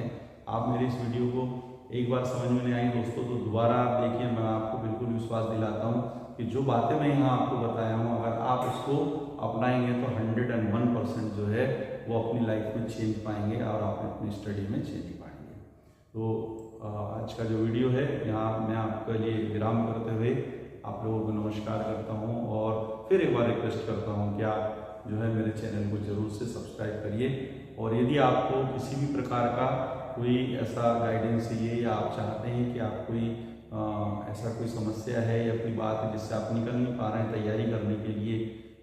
आप मेरे इस वीडियो को एक बार समझ में नहीं आई दोस्तों तो दोबारा आप देखिए। मैं आपको बिल्कुल विश्वास दिलाता हूँ कि जो बातें मैं यहाँ आपको बताया हूँ, अगर आप उसको अपनाएंगे तो 101% जो है वो अपनी लाइफ में चेंज पाएंगे और आप अपनी स्टडी में चेंज पाएंगे। तो आज का जो वीडियो है यहाँ मैं आपके लिए विराम करते हुए आप लोगों को नमस्कार करता हूँ, और फिर एक बार रिक्वेस्ट करता हूँ कि आप जो है मेरे चैनल को जरूर से सब्सक्राइब करिए। और यदि आपको किसी भी प्रकार का कोई ऐसा गाइडेंस चाहिए या आप चाहते हैं कि आप कोई ऐसा कोई समस्या है या कोई बात है जिससे आप निकल नहीं पा रहे हैं तैयारी करने के लिए,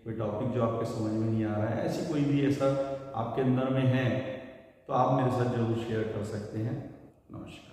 कोई टॉपिक जो आपके समझ में नहीं आ रहा है, ऐसी कोई भी ऐसा आपके अंदर में है, तो आप मेरे साथ जरूर शेयर कर सकते हैं। नमस्कार।